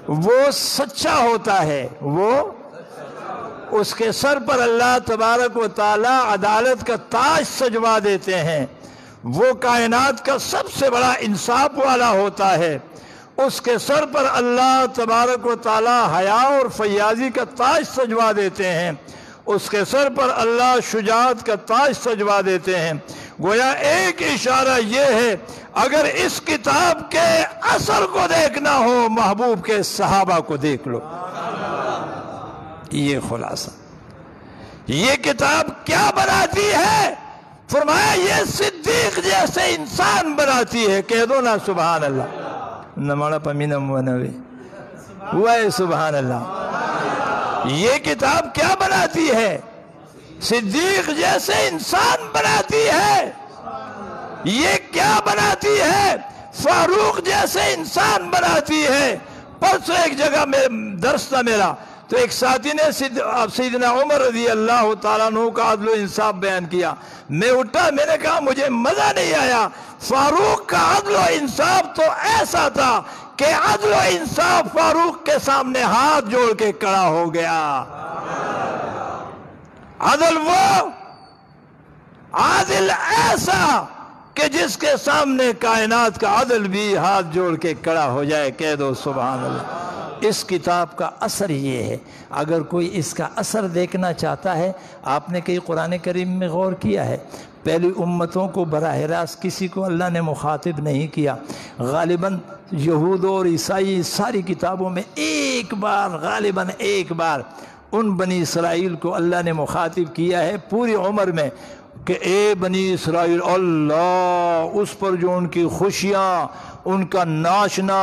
وہ سچا ہوتا ہے، وہ اس کے سر پر اللہ تبارک و تعالیٰ عدالت کا تاج سجوا دیتے ہیں. وہ کائنات کا سب سے بڑا انصاف والا ہوتا ہے. اس کے سر پر اللہ تبارک و تعالیٰ حیا اور فیاضی کا تاج سجوا دیتے ہیں. اس کے سر پر اللہ شجاعت کا تاج سجوا دیتے ہیں. گویا ایک اشارہ یہ ہے، اگر اس کتاب کے اثر کو دیکھنا ہو محبوب کے صحابہ کو دیکھ لو. یہ خلاصہ. یہ کتاب کیا بناتی ہے؟ فرمایا یہ صدیق جیسے انسان بناتی ہے. کہہ دو نا سبحان اللہ. نمانا پمینم ونوی وے سبحان اللہ. یہ کتاب کیا بناتی ہے؟ صدیق جیسے انسان بناتی ہے. یہ کیا بناتی ہے؟ فاروق جیسے انسان بناتی ہے. پرسوں ایک جگہ میں درس تھا میرا، تو ایک ساتھی نے سیدنا عمر رضی اللہ تعالیٰ عنہ کا عدل و انصاف بیان کیا. میں اٹھا، میں نے کہا مجھے مزہ نہیں آیا. فاروق کا عدل و انصاف تو ایسا تھا کہ عدل و انصاف فاروق کے سامنے ہاتھ جوڑ کے کھڑا ہو گیا. عدل وہ عادل ایسا کہ جس کے سامنے کائنات کا عدل بھی ہاتھ جوڑ کے کھڑا ہو جائے. کہہ دو سبحان اللہ. اس کتاب کا اثر یہ ہے. اگر کوئی اس کا اثر دیکھنا چاہتا ہے، آپ نے کئی قرآن کریم میں غور کیا ہے، پہلی امتوں کو براہ راست کسی کو اللہ نے مخاطب نہیں کیا. غالباً یہود اور عیسائی ساری کتابوں میں ایک بار، غالباً ایک بار ان بنی اسرائیل کو اللہ نے مخاطب کیا ہے پوری عمر میں کہ اے بنی اسرائیل، اللہ اس پر جو ان کی خوشیاں، ان کا ناچنا،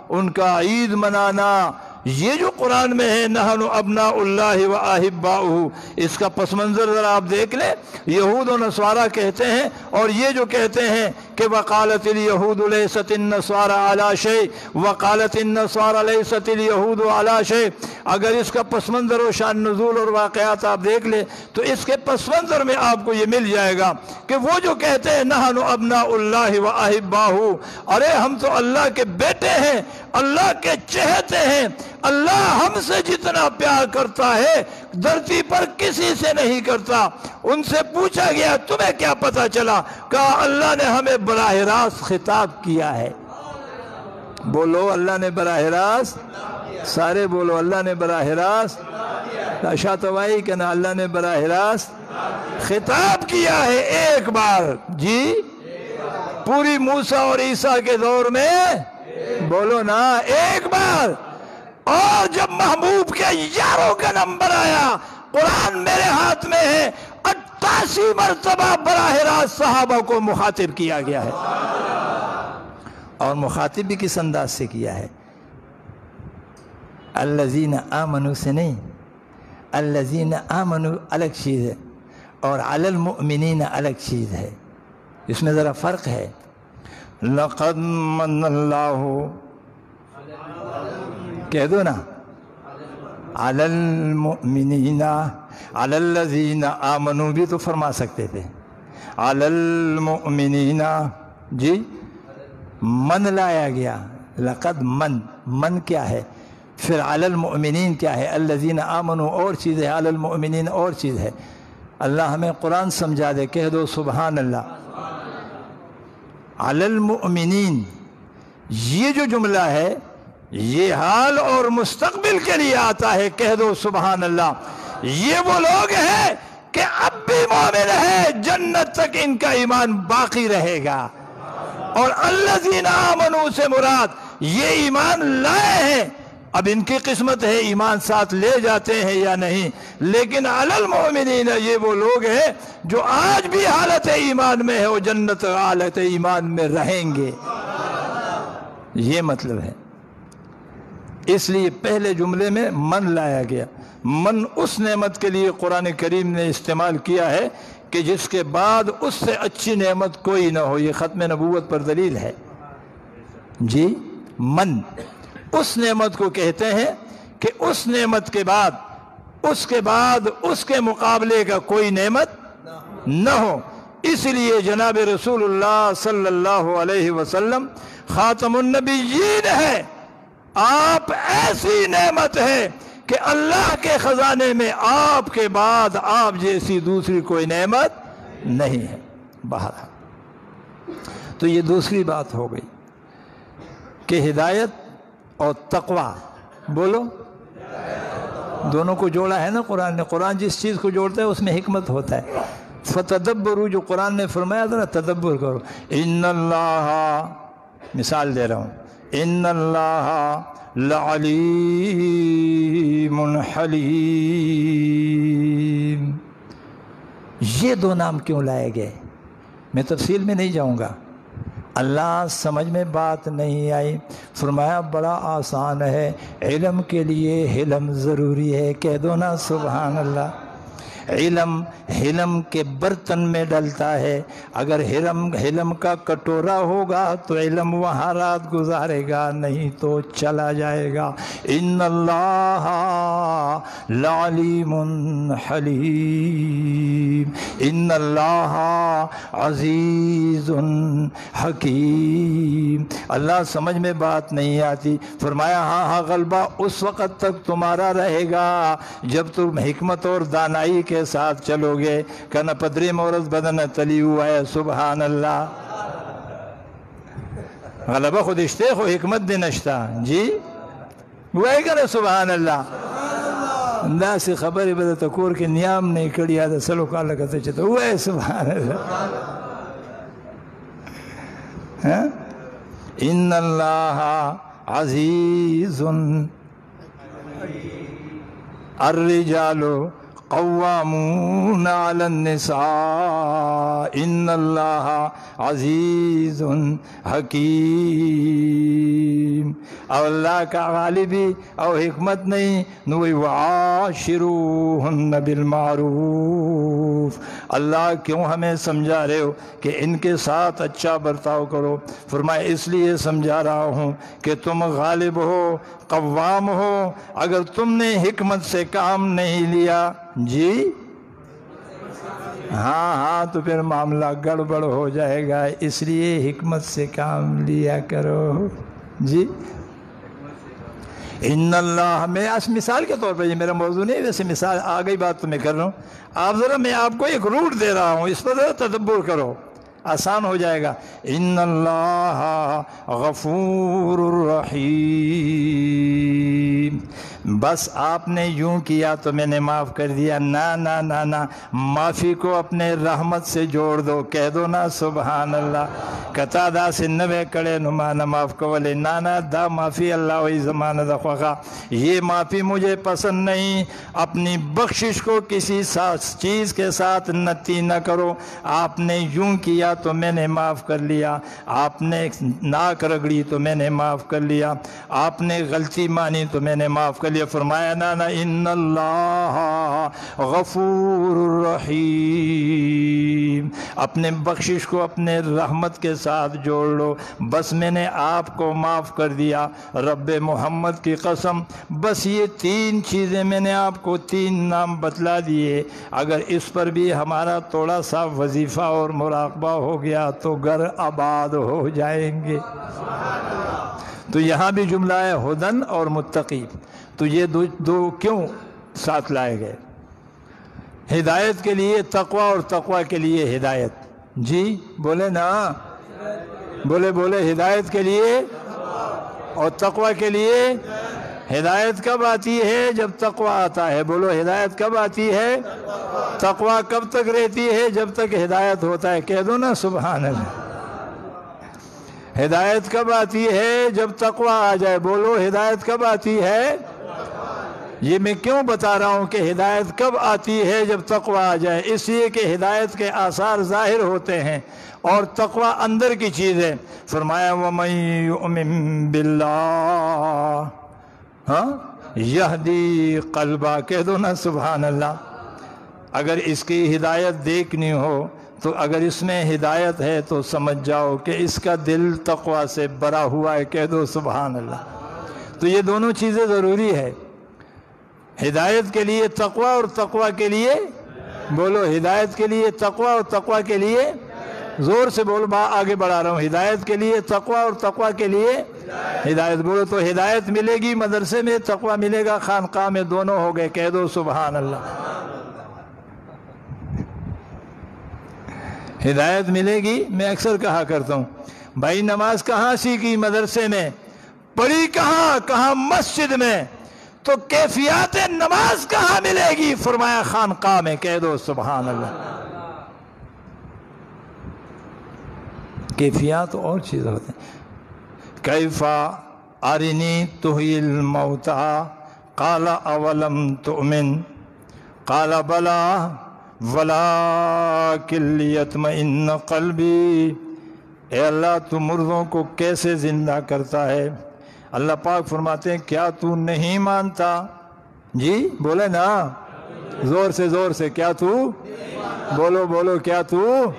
ان کا عید منانا، یہ جو قرآن میں ہے نحن ابناء اللہ و احباؤہ، اس کا پس منظر ذرا آپ دیکھ لیں. یہود و نصارہ کہتے ہیں، اور یہ جو کہتے ہیں کہ وقالت الیہود لیست النصارى علی شیء وقالت النصارى لیست الیہود علی شیء، اگر اس کا پس منظر و شان نزول اور واقعات آپ دیکھ لیں تو اس کے پس منظر میں آپ کو یہ مل جائے گا کہ وہ جو کہتے ہیں نحن ابناء اللہ و احباؤہ، ارے ہم تو اللہ کے بیٹے ہیں، اللہ کے چہتے ہیں، اللہ ہم سے جتنا پیار کرتا ہے دھرتی پر کسی سے نہیں کرتا. ان سے پوچھا گیا تمہیں کیا پتا چلا؟ کہا اللہ نے ہمیں براہ راست خطاب کیا ہے. بولو اللہ نے براہ راست، سارے بولو اللہ نے براہ راست، شاتوائی کہنا اللہ نے براہ راست خطاب کیا ہے ایک بار. جی پوری موسیٰ اور عیسیٰ کے دور میں بولو نا ایک بار. اور جب محبوب کے یاروں کا نمبر آیا، قرآن میرے ہاتھ میں ہے، 88 مرتبہ براہ راست صحابہ کو مخاطب کیا گیا ہے. اور مخاطب بھی کس انداز سے کیا ہے؟ الذین آمنوا سے نہیں، الذین آمنوا الگ چیز ہے اور علی المؤمنین الگ چیز ہے. اس میں ذرا فرق ہے. لقد من اللہ، کہہ دو نا، علی المؤمنین، علی الذین آمنوا بھی تو فرما سکتے تھے، علی المؤمنین. جی من لایا گیا، لقد من کیا ہے، پھر علی المؤمنین کیا ہے، الذین آمنوا اور چیز ہے، علی المؤمنین اور چیز ہے۔ اللہ ہمیں قرآن سمجھا دے، کہہ دو سبحان اللہ۔ علی المؤمنین یہ جو جملہ ہے یہ حال اور مستقبل کے لیے آتا ہے، کہہ دو سبحان اللہ۔ یہ وہ لوگ ہیں کہ اب بھی مومن ہے، جنت تک ان کا ایمان باقی رہے گا۔ اور الذین آمنوا سے مراد یہ ایمان لائے ہیں، اب ان کی قسمت ہے ایمان ساتھ لے جاتے ہیں یا نہیں، لیکن علی المؤمنین یہ وہ لوگ ہیں جو آج بھی حالت ایمان میں ہے، وہ جنت حالت ایمان میں رہیں گے۔ یہ مطلب ہے، اس لیے پہلے جملے میں من لایا گیا۔ من اس نعمت کے لیے قرآن کریم نے استعمال کیا ہے کہ جس کے بعد اس سے اچھی نعمت کوئی نہ ہو، یہ ختم نبوت پر دلیل ہے جی۔ من اس نعمت کو کہتے ہیں کہ اس نعمت کے بعد اس کے مقابلے کا کوئی نعمت نہ ہو۔ اس لیے جناب رسول اللہ صلی اللہ علیہ وسلم خاتم النبیین ہے، آپ ایسی نعمت ہے کہ اللہ کے خزانے میں آپ کے بعد آپ جیسی دوسری کوئی نعمت نہیں ہے۔ بہرحال تو یہ دوسری بات ہو گئی کہ ہدایت اور تقوی، بولو، دونوں کو جوڑا ہے نا قرآن نے۔ قرآن جس چیز کو جوڑتا ہے اس میں حکمت ہوتا ہے۔ فتدبروا جو قرآن نے فرمایا تھا نا، تدبر کرو۔ ان اللہ، مثال دے رہا ہوں، ان اللہ لعلیم حلیم۔ یہ دو نام کیوں لائے گئے میں تفصیل میں نہیں جاؤں گا، اللہ سمجھ میں بات نہیں آئی، فرمایا بڑا آسان ہے، علم کے لیے حلم ضروری ہے، کہہ دو نا سبحان اللہ۔ علم حلم کے برتن میں ڈلتا ہے، اگر حلم کا کٹورا ہوگا تو علم وہاں رات گزارے گا، نہیں تو چلا جائے گا۔ ان اللہ لعلیم حلیم، ان اللہ عزیز حکیم۔ اللہ سمجھ میں بات نہیں آتی، فرمایا ہاں غلبہ اس وقت تک تمہارا رہے گا جب تم حکمت اور دانائی کے ساتھ چلو گے۔ کنا پدری مورز بدن تلی ہوا ہے، سبحان اللہ۔ غلبہ خود اشتے خو حکمت دے نشتا جی، وہ ہے کنا سبحان اللہ۔ انداز سے خبر بدہ تکور کے نیام نہیں کڑی آدھا سلو کالا کتا چاہتا، وہ ہے سبحان اللہ۔ ان اللہ عزیز الرجال قوامون علی النساء، ان اللہ عزیز حکیم۔ اور اللہ کا غالبی اور حکمت نہیں، نوی وعاشروہن بالمعروف۔ اللہ کیوں ہمیں سمجھا رہے ہو کہ ان کے ساتھ اچھا برتاؤ کرو؟ فرمایا اس لیے سمجھا رہا ہوں کہ تم غالب ہو، قوام ہو۔ اگر تم نے حکمت سے کام نہیں لیا جی، ہاں تو پھر معاملہ گڑبڑ ہو جائے گا، اس لیے حکمت سے کام لیا کرو جی۔ ان اللہ، میں اس مثال کے طور پر، یہ میرا موضوع نہیں، ویسے مثال آ گئی بات تو میں کر رہا ہوں۔ آپ ذرا، میں آپ کو ایک روٹ دے رہا ہوں، اس پر ذرا تدبر کرو، آسان ہو جائے گا۔ ان اللہ غفور رحیم۔ بس آپ نے یوں کیا تو میں نے معاف کر دیا، نہ نہ نہ نہ، معافی کو اپنے رحمت سے جوڑ دو، کہہ دو نا سبحان اللہ۔ کتا دا سے نوے کڑے نمانا معاف کولے، نانا دا معافی اللہ وی زمانہ دا خواہ، یہ معافی مجھے پسند نہیں۔ اپنی بخشش کو کسی چیز کے ساتھ نتی نہ کرو۔ آپ نے یوں کیا تو میں نے معاف کر لیا، آپ نے ناک رگڑی تو میں نے معاف کر لیا، آپ نے غلطی مانی تو میں نے معاف کر لیا۔ فرمایا نانا ان اللہ غفور رحیم۔ اپنے بخشش کو اپنے رحمت کے ساتھ جوڑ لو، بس میں نے آپ کو معاف کر دیا۔ رب محمد کی قسم، بس یہ تین چیزیں میں نے آپ کو، تین نام بتلا دیے، اگر اس پر بھی ہمارا تھوڑا سا وظیفہ اور مراقبہ ہو گیا تو گھر آباد ہو جائیں گے۔ تو یہاں بھی جملہ ہے ہدن اور متقی، تو یہ دو کیوں ساتھ لائے گئے؟ ہدایت کے لیے تقوی اور تقوی کے لیے ہدایت. جی بولے نا، بولے ہدایت کے لیے اور تقوی کے لیے. ہدایت کب آتی ہے؟ جب تقوی آتا ہے. بولو ہدایت کب آتی ہے؟ تقوی کب تک رہتی ہے؟ جب تک ہدایت ہوتا ہے. کہہ دو نا سبحان اللہ. ہدایت کب آتی ہے؟ جب تقوی آ جائے. بولو ہدایت کب آتی ہے؟ یہ میں کیوں بتا رہا ہوں کہ ہدایت کب آتی ہے؟ جب تقوی آ جائے. اس لیے کہ ہدایت کے آثار ظاہر ہوتے ہیں اور تقوی اندر کی چیز ہے. فرمایا وَمَن يُؤْمِن بِاللَّهِ یہدی قلبہ. کہہ دو نا سبحان اللہ. اگر اس کی ہدایت دیکھنی ہو تو اگر اس میں ہدایت ہے تو سمجھ جاؤ کہ اس کا دل تقوی سے بھرا ہوا ہے. کہہ دو سبحان اللہ. تو یہ دونوں چیزیں ضروری ہے. ہدایت کے لیے تقوی اور تقوی کے لیے، بولو ہدایت کے لیے تقوی اور تقوی کے لیے، زور سے بولو، آگے بڑھا رہا ہوں. ہدایت کے لیے تقوی اور تقوی کے لیے ہدایت. بولو تو ہدایت ملے گی مدرسے میں، تقوی ملے گا خانقاہ میں، دونوں ہو گئے. کہہ دو سبحان اللہ. ہدایت ملے گی. میں اکثر کہا کرتا ہوں بھائی نماز کہاں سیکھی؟ مدرسے میں. پڑھی کہاں؟ مسجد میں. تو کیفیات نماز کہاں ملے گی؟ فرمایا خانقاہ میں. کہہ دو سبحان اللہ. کیفیات اور چیز ہوتے ہیں. کیفا ارنی تحیی الموتى قال اولم تؤمن قال بلا ولکن لیطمئن قلبی. اے اللہ تو مردوں کو کیسے زندہ کرتا ہے؟ اللہ پاک فرماتے ہیں کیا تو نہیں مانتا؟ جی بولے نا زور سے کیا تو؟ بولو کیا تو؟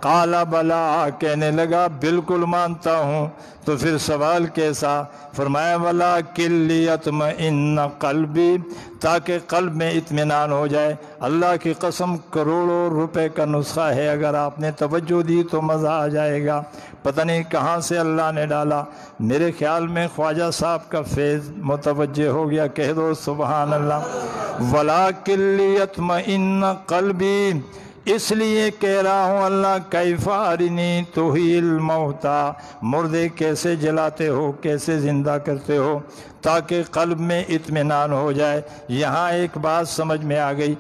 قال بلا، کہنے لگا بالکل مانتا ہوں. تو پھر سوال کیسا؟ فرمایا ولکن لیطمئن قلبی، تاکہ قلب میں اطمینان ہو جائے. اللہ کی قسم کروڑوں روپے کا نسخہ ہے، اگر آپ نے توجہ دی تو مزہ آ جائے گا. پتہ نہیں کہاں سے اللہ نے ڈالا. میرے خیال میں خواجہ صاحب کا فیض متوجہ ہو گیا. کہہ دو سبحان اللہ. ولکن لیطمئن قلبی، اس لیے کہہ رہا ہوں اللہ کیف ارنی تحیی الموتى، مردے کیسے جلاتے ہو، کیسے زندہ کرتے ہو، تاکہ قلب میں اطمینان ہو جائے. یہاں ایک بات سمجھ میں آ گئی،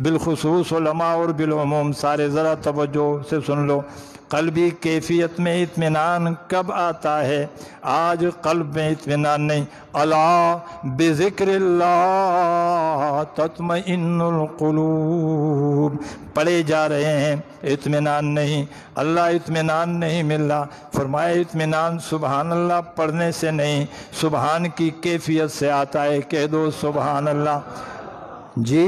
بالخصوص علماء اور بالعموم سارے ذرا توجہ سے سن لو. قلبی کیفیت میں اطمینان کب آتا ہے؟ آج قلب میں اطمینان نہیں. الا بذکر اللہ تطمئن القلوب، پڑھے جا رہے ہیں اطمینان نہیں. اللہ اطمینان نہیں مل رہا. فرمایا اطمینان سبحان اللہ پڑھنے سے نہیں، سبحان کی کیفیت سے آتا ہے. کہہ دو سبحان اللہ. جی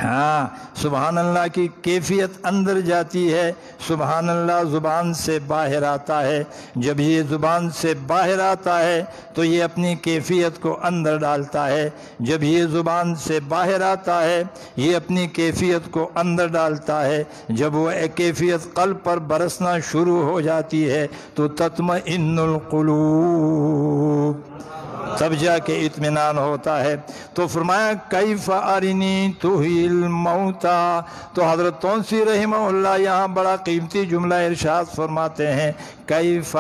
ہاں، سبحان اللہ کی کیفیت اندر جاتی ہے. سبحان اللہ زبان سے باہر آتا ہے. جب یہ زبان سے باہر آتا ہے تو یہ اپنی کیفیت کو اندر ڈالتا ہے. جب یہ زبان سے باہر آتا ہے یہ اپنی کیفیت کو اندر ڈالتا ہے. جب وہ کیفیت قلب پر برسنا شروع ہو جاتی ہے تو تطمئن القلوب، تب جا کے اطمینان ہوتا ہے. تو فرمایا کیف ارنی تحیی الموتى. تو حضرت تونسی رحمہ اللہ یہاں بڑا قیمتی جملہ ارشاد فرماتے ہیں کیف،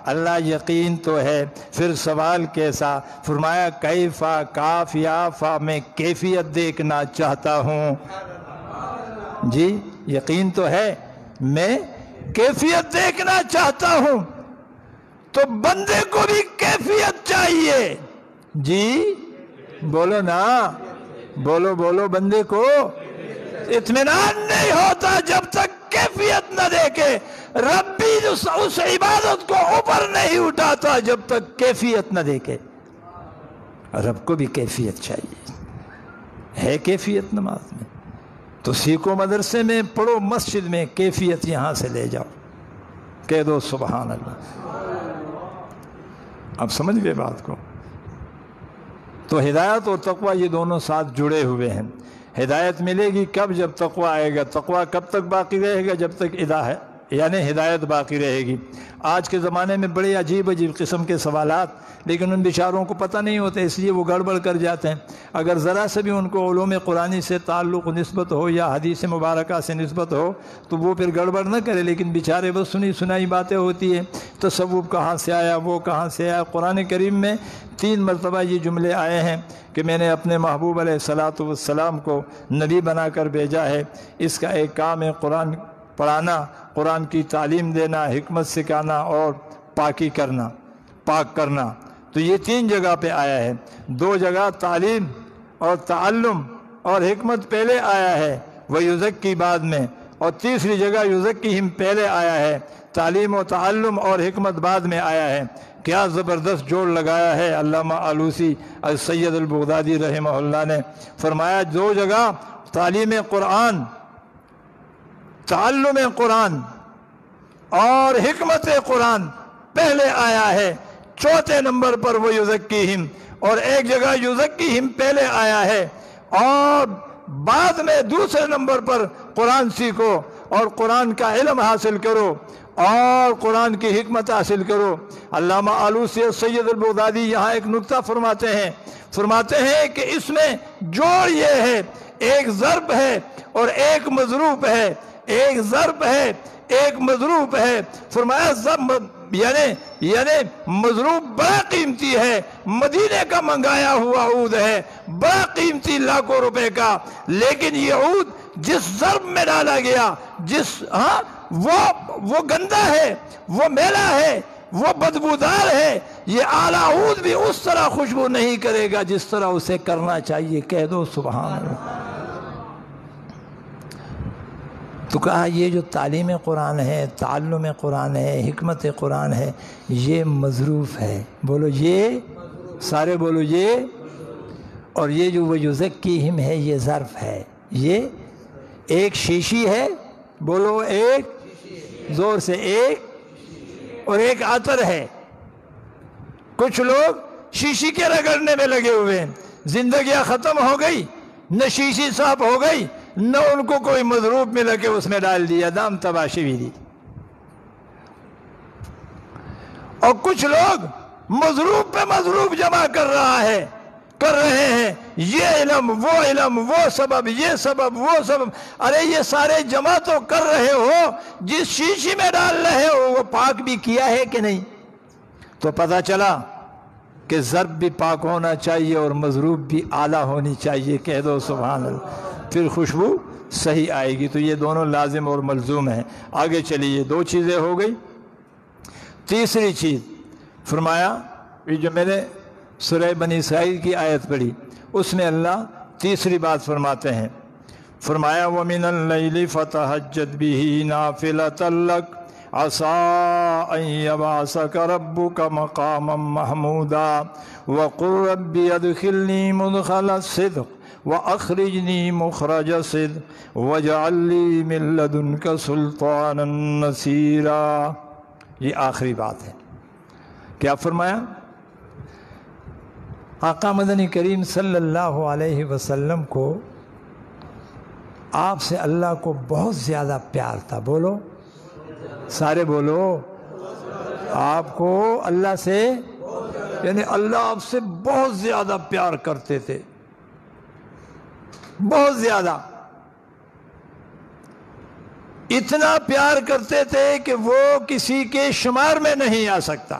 اللہ یقین تو ہے، پھر سوال کیسا؟ فرمایا کیف، کاف یا فا میں کیفیت دیکھنا چاہتا ہوں. جی یقین تو ہے، میں کیفیت دیکھنا چاہتا ہوں. تو بندے کو بھی کیفیت چاہیے. جی بولو نا، بولو بندے کو اطمینان نہیں ہوتا جب تک کیفیت نہ دیکھے. رب بھی اس عبادت کو اوپر نہیں اٹھاتا جب تک کیفیت نہ دیکھے. رب کو بھی کیفیت چاہیے. ہے کیفیت نماز میں تو سیکھو، مدرسے میں پڑھو، مسجد میں کیفیت یہاں سے لے جاؤ. کہہ دو سبحان اللہ. اب سمجھ گئے بات کو؟ تو ہدایت اور تقوی یہ دونوں ساتھ جڑے ہوئے ہیں. ہدایت ملے گی کب؟ جب تقوی آئے گا. تقوی کب تک باقی رہے گا؟ جب تک یعنی ہدایت باقی رہے گی۔ آج کے زمانے میں بڑے عجیب عجیب قسم کے سوالات، لیکن ان بیچاروں کو پتہ نہیں ہوتے، اس لیے وہ گڑبڑ کر جاتے ہیں۔ اگر ذرا سے بھی ان کو علوم قرآنی سے تعلق نسبت ہو یا حدیث مبارکہ سے نسبت ہو تو وہ پھر گڑبڑ نہ کرے، لیکن بیچارے بس سنی سنائی باتیں ہوتی ہیں، تصوف کہاں سے آیا، وہ کہاں سے آیا۔ قرآن کریم میں 3 مرتبہ یہ جملے آئے ہیں کہ میں نے اپنے محبوب علیہ الصلاۃ والسلام کو نبی بنا کر بھیجا ہے، اس کا ایک کام ہے قرآن پڑھانا، قرآن کی تعلیم دینا، حکمت سکھانا اور پاک کرنا۔ تو یہ 3 جگہ پہ آیا ہے، 2 جگہ تعلیم اور تعلم اور حکمت پہلے آیا ہے، وَيُزَكِّي بعد میں، اور تیسری جگہ یُزَكِّیہم پہلے آیا ہے، تعلیم و تعلم اور حکمت بعد میں آیا ہے۔ کیا زبردست جوڑ لگایا ہے علامہ آلوسی سید البغدادی رحمہ اللہ نے۔ فرمایا 2 جگہ تعلیم قرآن، تعلم قرآن اور حکمت قرآن پہلے آیا ہے، 4تھے نمبر پر وہ یزکیہم، اور ایک جگہ یزکیہم پہلے آیا ہے اور بعد میں دوسرے نمبر پر قرآن سیکھو اور قرآن کا علم حاصل کرو اور قرآن کی حکمت حاصل کرو۔ علامہ آلوسی سید البغدادی یہاں ایک نکتہ فرماتے ہیں کہ اس میں جوڑ یہ ہے، ایک ضرب ہے اور ایک مضروب ہے، ایک ضرب ہے ایک مضروب ہے۔ فرمایا یعنی مضروب بڑا قیمتی ہے، مدینے کا منگایا ہوا عود ہے، بڑا قیمتی لاکھوں روپے کا، لیکن یہ عود جس ضرب میں ڈالا گیا، وہ گندا ہے، وہ میلا ہے، وہ بدبودار ہے، یہ اعلیٰ عود بھی اس طرح خوشبو نہیں کرے گا جس طرح اسے کرنا چاہیے۔ کہہ دو سبحان اللہ۔ تو کہا یہ جو تعلیم قرآن ہے، تعلم قرآن ہے، حکمت قرآن ہے، یہ مظروف ہے۔ بولو یہ، سارے بولو یہ، اور یہ جو وَيُزَكِّیہم ہے یہ ظرف ہے، یہ ایک شیشی ہے، بولو ایک، زور سے ایک، اور ایک عطر ہے۔ کچھ لوگ شیشی کے رگڑنے میں لگے ہوئے ہیں، زندگیاں ختم ہو گئی، نہ شیشی صاف ہو گئی، نہ ان کو کوئی مضروب ملا کے اس میں ڈال دیا، دام تباشی بھی دی۔ اور کچھ لوگ مضروب پہ مضروب جمع کر رہے ہیں، یہ علم، وہ سبب، یہ سبب، وہ سبب۔ ارے یہ سارے جمع تو کر رہے ہو، جس شیشی میں ڈال رہے ہو وہ پاک بھی کیا ہے کہ نہیں؟ تو پتہ چلا کہ ضرب بھی پاک ہونا چاہیے اور مضروب بھی اعلیٰ ہونی چاہیے۔ کہہ دو سبحان اللہ، پھر خوشبو صحیح آئے گی۔ تو یہ دونوں لازم اور ملزوم ہیں۔ آگے چلیے، 2 چیزیں ہو گئی۔ تیسری چیز فرمایا، یہ جو میں نے سورہ بنی اسرائیل کی آیت پڑھی، اس میں اللہ تیسری بات فرماتے ہیں، فرمایا وَمِنَ اللَّيْلِ فَتَهَجَّدْ بِهِ نَافِلَةً لَكَ عَسَىٰ أَن يَبْعَثَكَ رَبُّكَ مَقَامًا مَحْمُودًا وَقُلْ رَبِّ أَدْخِلْنِي مُدْخَلَ صِدْقٍ وَأَخْرِجْنِي مُخْرَجَ صِدْقٍ وَاجْعَل لِّي مِن لَّدُنكَ سُلْطَانًا نَصِيرًا۔ یہ آخری بات ہے۔ کیا فرمایا؟ آقا مدنی کریم صلی اللہ علیہ وسلم کو، آپ سے اللہ کو بہت زیادہ پیار تھا۔ بولو سارے بولو، آپ کو اللہ سے، یعنی اللہ آپ سے بہت زیادہ پیار کرتے تھے، بہت زیادہ، اتنا پیار کرتے تھے کہ وہ کسی کے شمار میں نہیں آ سکتا۔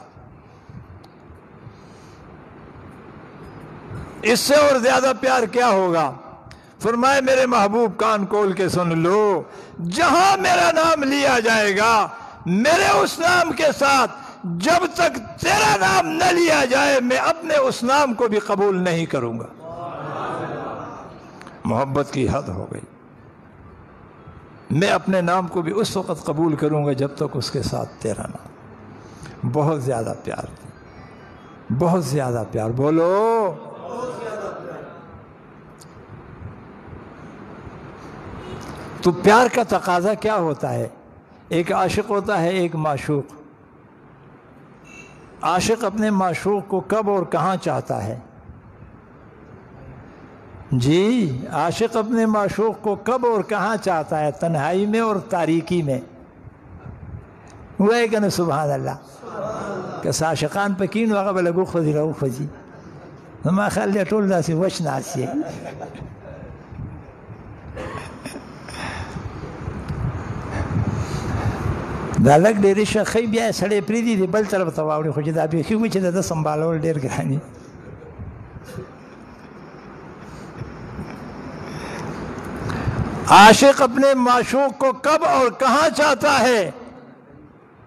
اس سے اور زیادہ پیار کیا ہوگا؟ فرمائے میرے محبوب کان کھول کے سن لو، جہاں میرا نام لیا جائے گا، میرے اس نام کے ساتھ جب تک تیرا نام نہ لیا جائے میں اپنے اس نام کو بھی قبول نہیں کروں گا۔ محبت کی حد ہو گئی۔ میں اپنے نام کو بھی اس وقت قبول کروں گا جب تک اس کے ساتھ تیرا نام۔ بہت زیادہ پیار، بہت زیادہ پیار، بولو۔ تو پیار کا تقاضا کیا ہوتا ہے؟ ایک عاشق ہوتا ہے، ایک معشوق۔ عاشق اپنے معشوق کو کب اور کہاں چاہتا ہے؟ جی، عاشق اپنے معشوق کو کب اور کہاں چاہتا ہے؟ تنہائی میں اور تاریکی میں۔ وای کنه سبحان الله که عاشقان پکین هغه به لګو خوځي راو خوځي ما خیال دی ټول داسې وچ ناست یې دا لږ ډېرې شخۍ بیا یې سړی پرېږدي د بل طرف ته واوړي خو چې دا بیخي وي چې د ده سنبالول ډېر ګران دي عاشق اپنے معشوق کو کب اور کہاں چاہتا ہے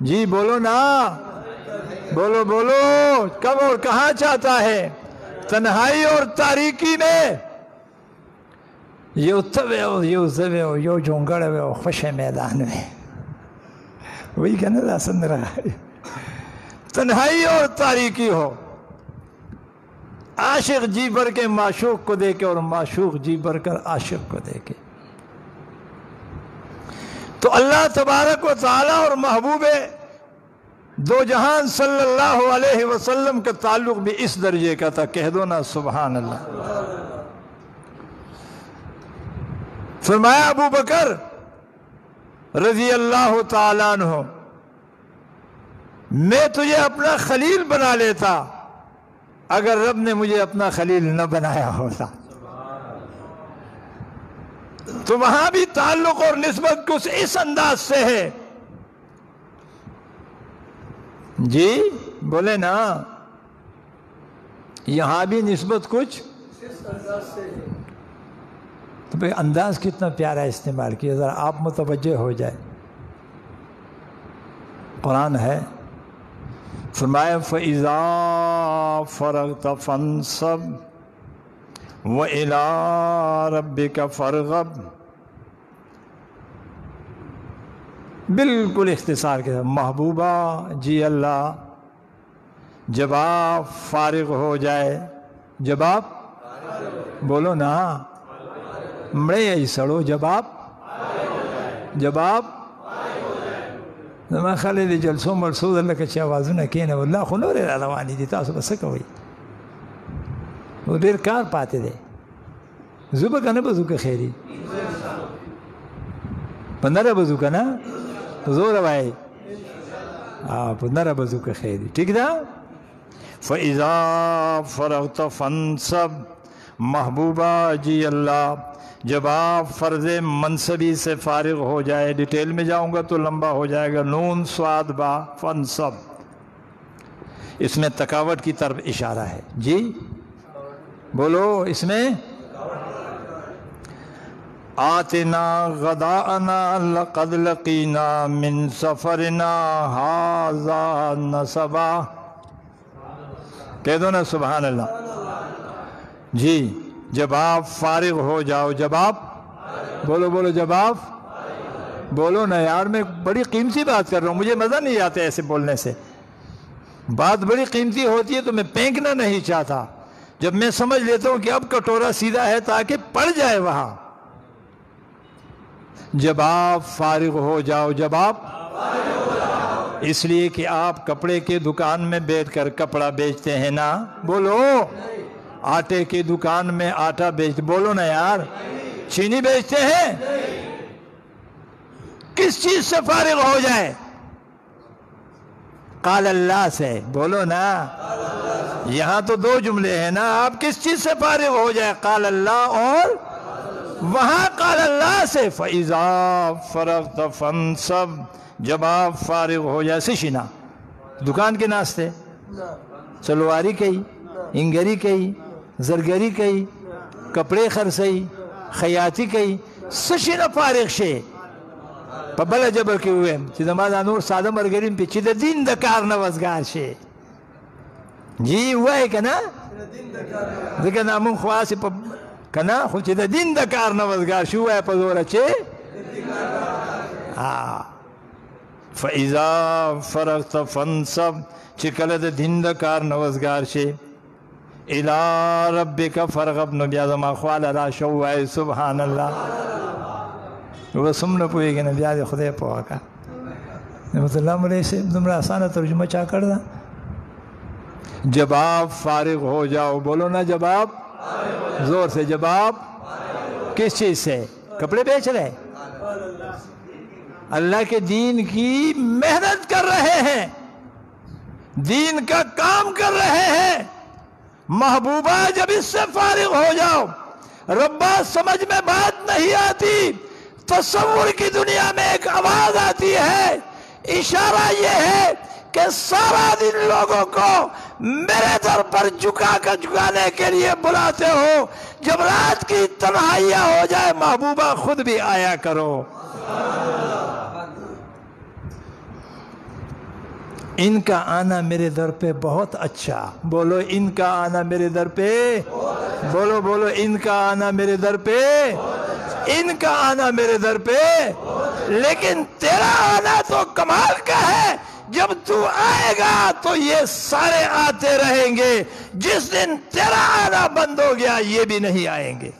جی بولو نا بولو بولو کب اور کہاں چاہتا ہے تنہائی اور تاریکی میں یو تبے ہو یو زبے ہو یو جونگڑ ہو خوش میدان میں وہی کہنا دا سند رہا ہے تنہائی اور تاریکی ہو عاشق جی بھر کے معشوق کو دیکھے اور معشوق جی بھر کر عاشق کو دیکھے تو اللہ تبارک و تعالی اور محبوب دو جہان صلی اللہ علیہ وسلم کا تعلق بھی اس درجے کا تھا کہہ دو نا سبحان اللہ فرمایا ابو بکر رضی اللہ تعالیٰ عنہ میں تجھے اپنا خلیل بنا لیتا اگر رب نے مجھے اپنا خلیل نہ بنایا ہوتا تو وہاں بھی تعلق اور نسبت کچھ اس انداز سے ہے جی بولے نا یہاں بھی نسبت کچھ تو بھئی انداز کتنا پیارا استعمال کیا ذرا آپ متوجہ ہو جائے قرآن ہے فرمایا فَإِذَا فَرَغْتَ فَانْصَبْ وَإِلَىٰ رَبِّكَ فَارْغَب بالکل اختصار کے ساتھ محبوبہ جی اللہ جب آپ فارغ ہو جائے جب آپ بولو نا مڑے یہی سڑو جب آپ زما خالی دی جلسو مرسود اللہ کچھ آوازونه کینه والله خو نور را روانی دي تاسو بس کوي و ډیر کار پاتې دی زوبه کنه بزو که خیری پندره بزو کنه زور وای پندره بزو که خیری ٹھیک دا فَإِذَا فَرَغْتَ فَانْصَبْ محبوبہ جی اللہ جب آپ فرض منصبی سے فارغ ہو جائے ڈیٹیل میں جاؤں گا تو لمبا ہو جائے گا نون صاد با فانصب اس میں تکاوٹ کی طرف اشارہ ہے جی بولو اس میں آتنا غداءنا لقد لقینا من سفرنا ھذا نصبا کہہ دو نا سبحان اللہ جی جب آپ فارغ ہو جاؤ جب آپ بولو جب آپ بولو نا یار میں بڑی قیمتی بات کر رہا ہوں مجھے مزہ نہیں آتا ایسے بولنے سے بات بڑی قیمتی ہوتی ہے تو میں پھینکنا نہیں چاہتا جب میں سمجھ لیتا ہوں کہ اب کٹورا سیدھا ہے تاکہ پڑ جائے وہاں جب آپ فارغ ہو جاؤ جب آپ اس لیے کہ آپ کپڑے کے دکان میں بیٹھ کر کپڑا بیچتے ہیں نا بولو آٹے کی دکان میں آٹا بیچتے بولو نا یار چینی بیچتے ہیں کس چیز سے فارغ ہو جائے قال اللہ سے بولو نا یہاں تو دو جملے ہیں نا آپ کس چیز سے فارغ ہو جائے قال اللہ اور وہاں قال اللہ سے فَإِذَا فَرَغْتَ فَانْصَبْ جب آپ فارغ ہو جائے سشینا دکان کے ناستے سلواری کئی انگری کئی زرگری کئی کپڑے خرسئی خیاطی کئی سشینا فارغ شے پا بلا جبر کے ہوئے چیزا مادا نور سادہ مرگرین پی چیزا دین دا کار نوزگار شے جی ہوا ہے کنا دیکھا نامون خواسی پا کنا خود چیزا دین دا کار نوزگار شے ہوا ہے پا دورا چے فَإِذَا فَرَغْتَ فَانْصَبْ چکل دا دین دا کار نوزگار شے الى ربک فرغب نو بیا زما خواله را شوای سبحان الله وسم نه پوهیږي نه بیا د خدای په واکا نعمت الله مولوی صاحب دومره آسانه ترجمه چا کړ دا جب آپ فارغ ہو جاؤ بولو نا جب آپ زور سے جب آپ کس چیز سے کپڑے بیچ رہے اللہ کے دین کی محنت کر رہے ہیں، دین کا کام کر رہے ہیں، محبوبہ جب اس سے فارغ ہو جاؤ، ربا سمجھ میں بات نہیں آتی، تصور کی دنیا میں ایک آواز آتی ہے، اشارہ یہ ہے کہ سارا دن لوگوں کو میرے در پر جھکانے کے لیے بلاتے ہو، جب رات کی تنہائیاں ہو جائے محبوبہ خود بھی آیا کرو۔ ان کا آنا میرے در پہ بہت اچھا، بولو ان کا آنا میرے در پہ، بولو ان کا آنا میرے در پہ، ان کا آنا میرے در پہ، لیکن تیرا آنا تو کمال کا ہے، جب تو آئے گا تو یہ سارے آتے رہیں گے، جس دن تیرا آنا بند ہو گیا یہ بھی نہیں آئیں گے۔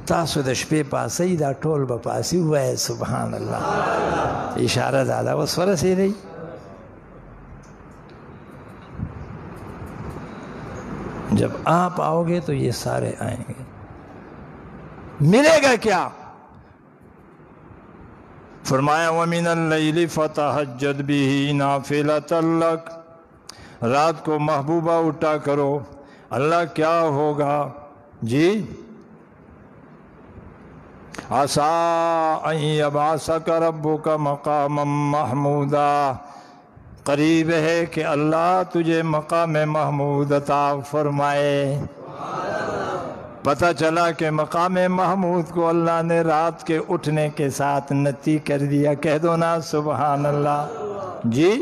تاسو د شپې پاسئ دا ټول به پاسي ووایه سبحان اللہ، اشارہ دادا اوس ورسېدی۔ جب آپ آؤ گے تو یہ سارے آئیں گے، ملے گا کیا؟ فرمایا وَمِنَ اللَّيْلِ فَتَهَجَّدْ بِهِ نَافِلَةً لَكَ، رات کو محبوبہ اٹھا کرو، اللہ کیا ہوگا جی؟ عَسَىٰ أَن يَبْعَثَكَ رَبُّكَ مَقَامًا مَحْمُودًا، قریب ہے کہ اللہ تجھے مقام محمود عطا فرمائے۔ پتہ چلا کہ مقام محمود کو اللہ نے رات کے اٹھنے کے ساتھ نتی کر دیا، کہہ دو نا سبحان اللہ جی۔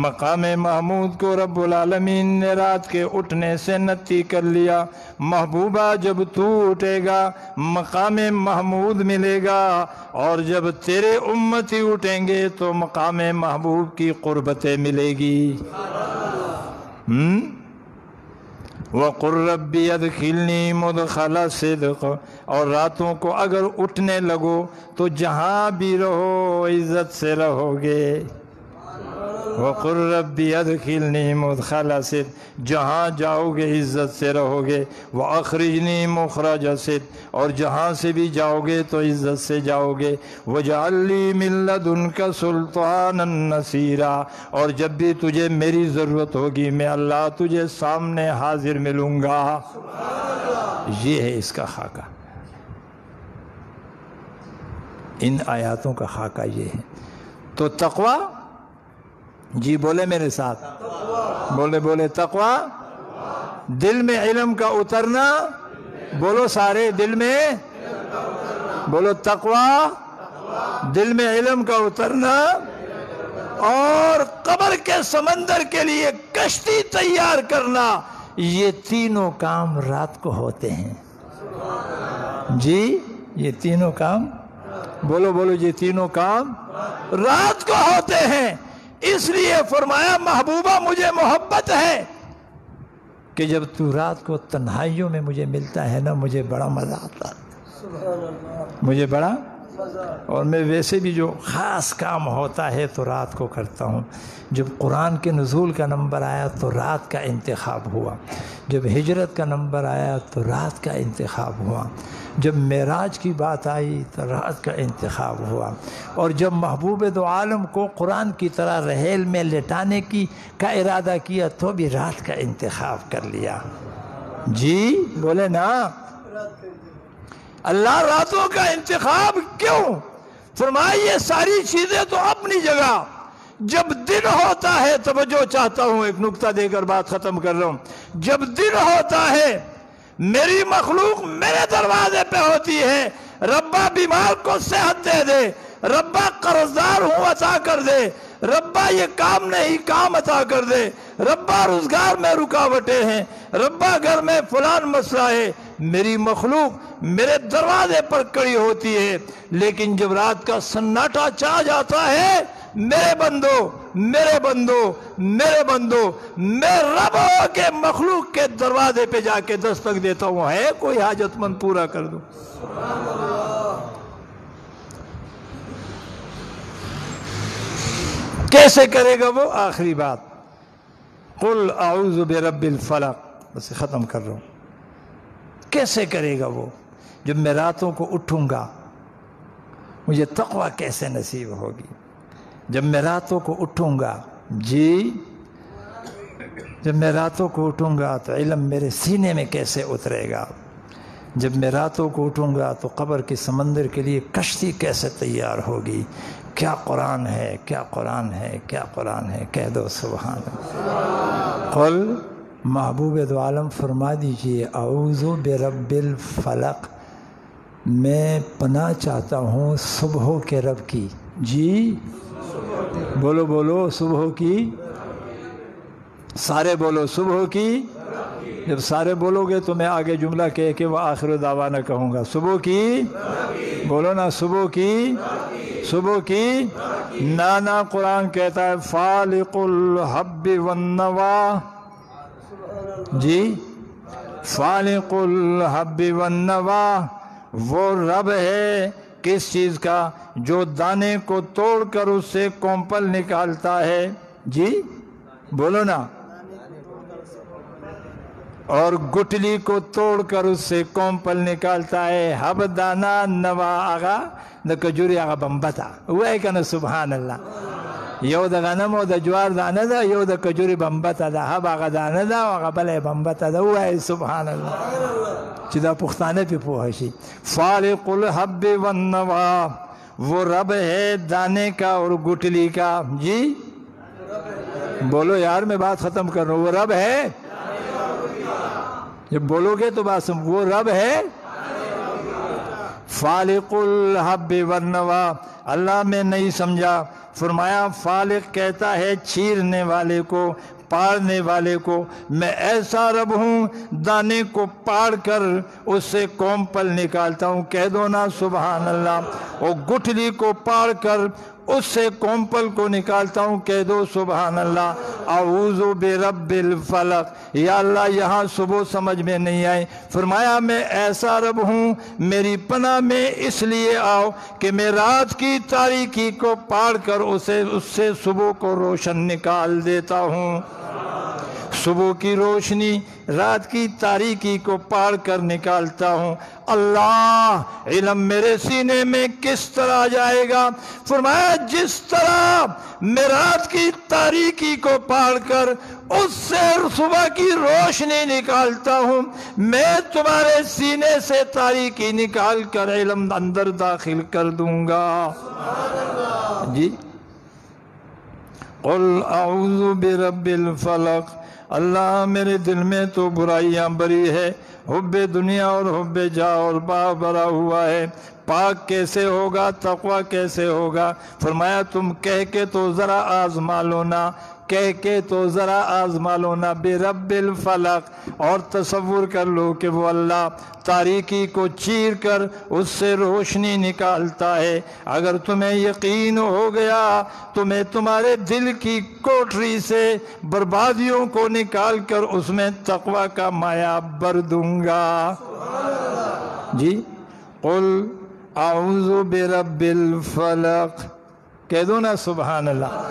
مقام محمود کو رب العالمین نے رات کے اٹھنے سے نتی کر لیا۔ محبوبہ جب تو اٹھے گا مقام محمود ملے گا، اور جب تیرے امتی اٹھیں گے تو مقام محبوب کی قربتیں ملے گی۔ وَقُلْ رَبِّ ادْخِلْنِي مُدْخَلَ صِدْقٍ، اور راتوں کو اگر اٹھنے لگو تو جہاں بھی رہو عزت سے رہو گے۔ وَقُلْ رَبِّ ادْخِلْنِي مُدْخَلَ صِدْقٍ، جہاں جاؤ گے عزت سے رہو گے۔ وَأَخْرِجْنِي مُخْرَجَ صِدْقٍ، اور جہاں سے بھی جاؤ گے تو عزت سے جاؤ گے۔ وَاجْعَل لِّي مِن لَّدُنْكَ سُلْطَانًا نَّصِيرًا، اور جب بھی تجھے میری ضرورت ہوگی میں اللہ تجھے سامنے حاضر ملوں گا۔ یہ ہے اس کا خاکہ، ان آیاتوں کا خاکہ یہ ہے۔ تو تقوی جی بولے میرے ساتھ، بولے تقوی، دل میں علم کا اترنا، بولو سارے دل میں، بولو تقوی، دل میں علم کا اترنا، اور قبر کے سمندر کے لیے کشتی تیار کرنا، یہ تینوں کام رات کو ہوتے ہیں جی۔ یہ تینوں کام، بولو یہ تینوں کام رات کو ہوتے ہیں۔ اس لیے فرمایا محبوبہ مجھے محبت ہے کہ جب تو رات کو تنہائیوں میں مجھے ملتا ہے نا مجھے بڑا مزہ آتا ہے، مجھے بڑا، اور میں ویسے بھی جو خاص کام ہوتا ہے تو رات کو کرتا ہوں۔ جب قرآن کے نزول کا نمبر آیا تو رات کا انتخاب ہوا، جب ہجرت کا نمبر آیا تو رات کا انتخاب ہوا، جب معراج کی بات آئی تو رات کا انتخاب ہوا، اور جب محبوب دو عالم کو قرآن کی طرح رحیل میں لٹانے کا ارادہ کیا تو بھی رات کا انتخاب کر لیا جی۔ بولے نا اللہ راتوں کا انتخاب کیوں؟ فرمایا یہ ساری چیزیں تو اپنی جگہ، جب دن ہوتا ہے، توجہ چاہتا ہوں ایک نکتہ دے کر بات ختم کر رہا ہوں، جب دن ہوتا ہے میری مخلوق میرے دروازے پہ ہوتی ہے، ربا بیمار کو صحت دے دے، ربا قرضدار ہوں عطا کر دے، ربا یہ کام نہیں کام عطا کر دے، ربا روزگار میں رکاوٹیں ہیں، ربا گھر میں فلان مسئلہ ہے، میری مخلوق میرے دروازے پر کڑی ہوتی ہے۔ لیکن جب رات کا سناٹا چھا جاتا ہے، میرے بندو میرے بندو میرے بندو، میں رب کے مخلوق کے دروازے پہ جا کے دستک دیتا ہوں، ہے کوئی حاجت مند پورا کر دو۔ کیسے کرے گا وہ؟ آخری بات، قل اعوذ برب الفلق، بس ختم کر رہا ہوں۔ کیسے کرے گا وہ؟ جب میں راتوں کو اٹھوں گا مجھے تقوی کیسے نصیب ہوگی؟ جب میں راتوں کو اٹھوں گا، جی جب میں راتوں کو اٹھوں گا تو علم میرے سینے میں کیسے اترے گا؟ جب میں راتوں کو اٹھوں گا تو قبر کے سمندر کے لیے کشتی کیسے تیار ہوگی؟ کیا قرآن ہے، کیا قرآن ہے، کیا قرآن ہے! کہہ دو سبحان اللہ۔ قل، محبوب دو عالم فرما دیجئے، اعوذ برب الفلق، میں پناہ چاہتا ہوں صبحوں کے رب کی۔ جی بولو بولو، صبح کی، سارے بولو، صبح کی۔ جب سارے بولو گے تو میں آگے جملہ کہہ کے وہ آخر دعوانا کہوں گا۔ صبح کی، بولو نا، صبح کی، صبح کی۔ نانا قرآن کہتا ہے فالق الحب والنوا، جی فالق الحب والنوا، وہ رب ہے کس چیز کا؟ جو دانے کو توڑ کر اس سے کونپل نکالتا ہے۔ جی بولو نا، اور گٹلی کو توڑ کر اس سے کونپل نکالتا ہے۔ حب دانا نوا آغا دا کجوری آغا بمبتا، وہ ہے کنا سبحان اللہ۔ یو دا غنم و دا جوار دانا دا، یو دا کجوری بمبتا دا، حب آغا دانا دا آغا بلے بمبتا دا، وہ ہے سبحان اللہ۔ چی دا پختانے پہ پوہشی۔ فالق الحب والنوا، وہ رب ہے دانے کا اور گٹلی کا۔ جی بولو یار، میں بات ختم کر رہا ہوں۔ وہ رب ہے، جب بولو گے تو بات سمجھ، وہ رب ہے فالق الحب والنوا۔ اللہ میں نہیں سمجھا، فرمایا فالق کہتا ہے چیرنے والے کو، پاڑنے والے کو، میں ایسا رب ہوں دانے کو پاڑ کر اس سے کونپل نکالتا ہوں۔ کہہ دو نا سبحان اللہ۔ اور گٹھلی کو پاڑ کر اس سے کونپل کو نکالتا ہوں۔ کہہ دو سبحان اللہ۔ اعوذ برب الفلق، یا اللہ یہاں صبح سمجھ میں نہیں آئی، فرمایا میں ایسا رب ہوں، میری پناہ میں اس لیے آؤ کہ میں رات کی تاریکی کو پاڑ کر اس سے صبح کو روشن نکال دیتا ہوں۔ صبح کی روشنی رات کی تاریکی کو پاڑ کر نکالتا ہوں۔ اللہ، علم میرے سینے میں کس طرح جائے گا؟ فرمایا جس طرح میں رات کی تاریکی کو پاڑ کر اس سے صبح کی روشنی نکالتا ہوں، میں تمہارے سینے سے تاریکی نکال کر علم اندر داخل کر دوں گا۔ جی قل اعوذ برب الفلق، اللہ میرے دل میں تو برائیاں بری ہے، حب دنیا اور حب جاہ اور باہ بھرا ہوا ہے، پاک کیسے ہوگا، تقوی کیسے ہوگا؟ فرمایا تم کہہ کے تو ذرا آزما لو نا، کہہ کے تو ذرا آزما لو نا برب الفلق، اور تصور کر لو کہ وہ اللہ تاریکی کو چیر کر اس سے روشنی نکالتا ہے۔ اگر تمہیں یقین ہو گیا تو میں تمہارے دل کی کوٹری سے بربادیوں کو نکال کر اس میں تقوی کا مایا بھر دوں گا۔ جی قل اعوذ برب الفلق، کہہ دو نا سبحان اللہ۔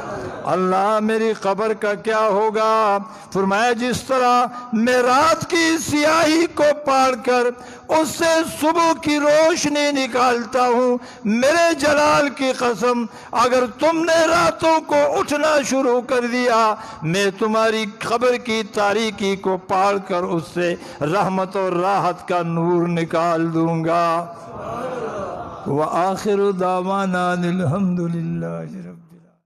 اللہ میری قبر کا کیا ہوگا؟ فرمایا جس طرح میں رات کی سیاہی کو پاڑ کر اس سے صبح کی روشنی نکالتا ہوں، میرے جلال کی قسم اگر تم نے راتوں کو اٹھنا شروع کر دیا، میں تمہاری قبر کی تاریکی کو پاڑ کر اس سے رحمت اور راحت کا نور نکال دوں گا۔ وآخر دعوانا الحمدللہ رب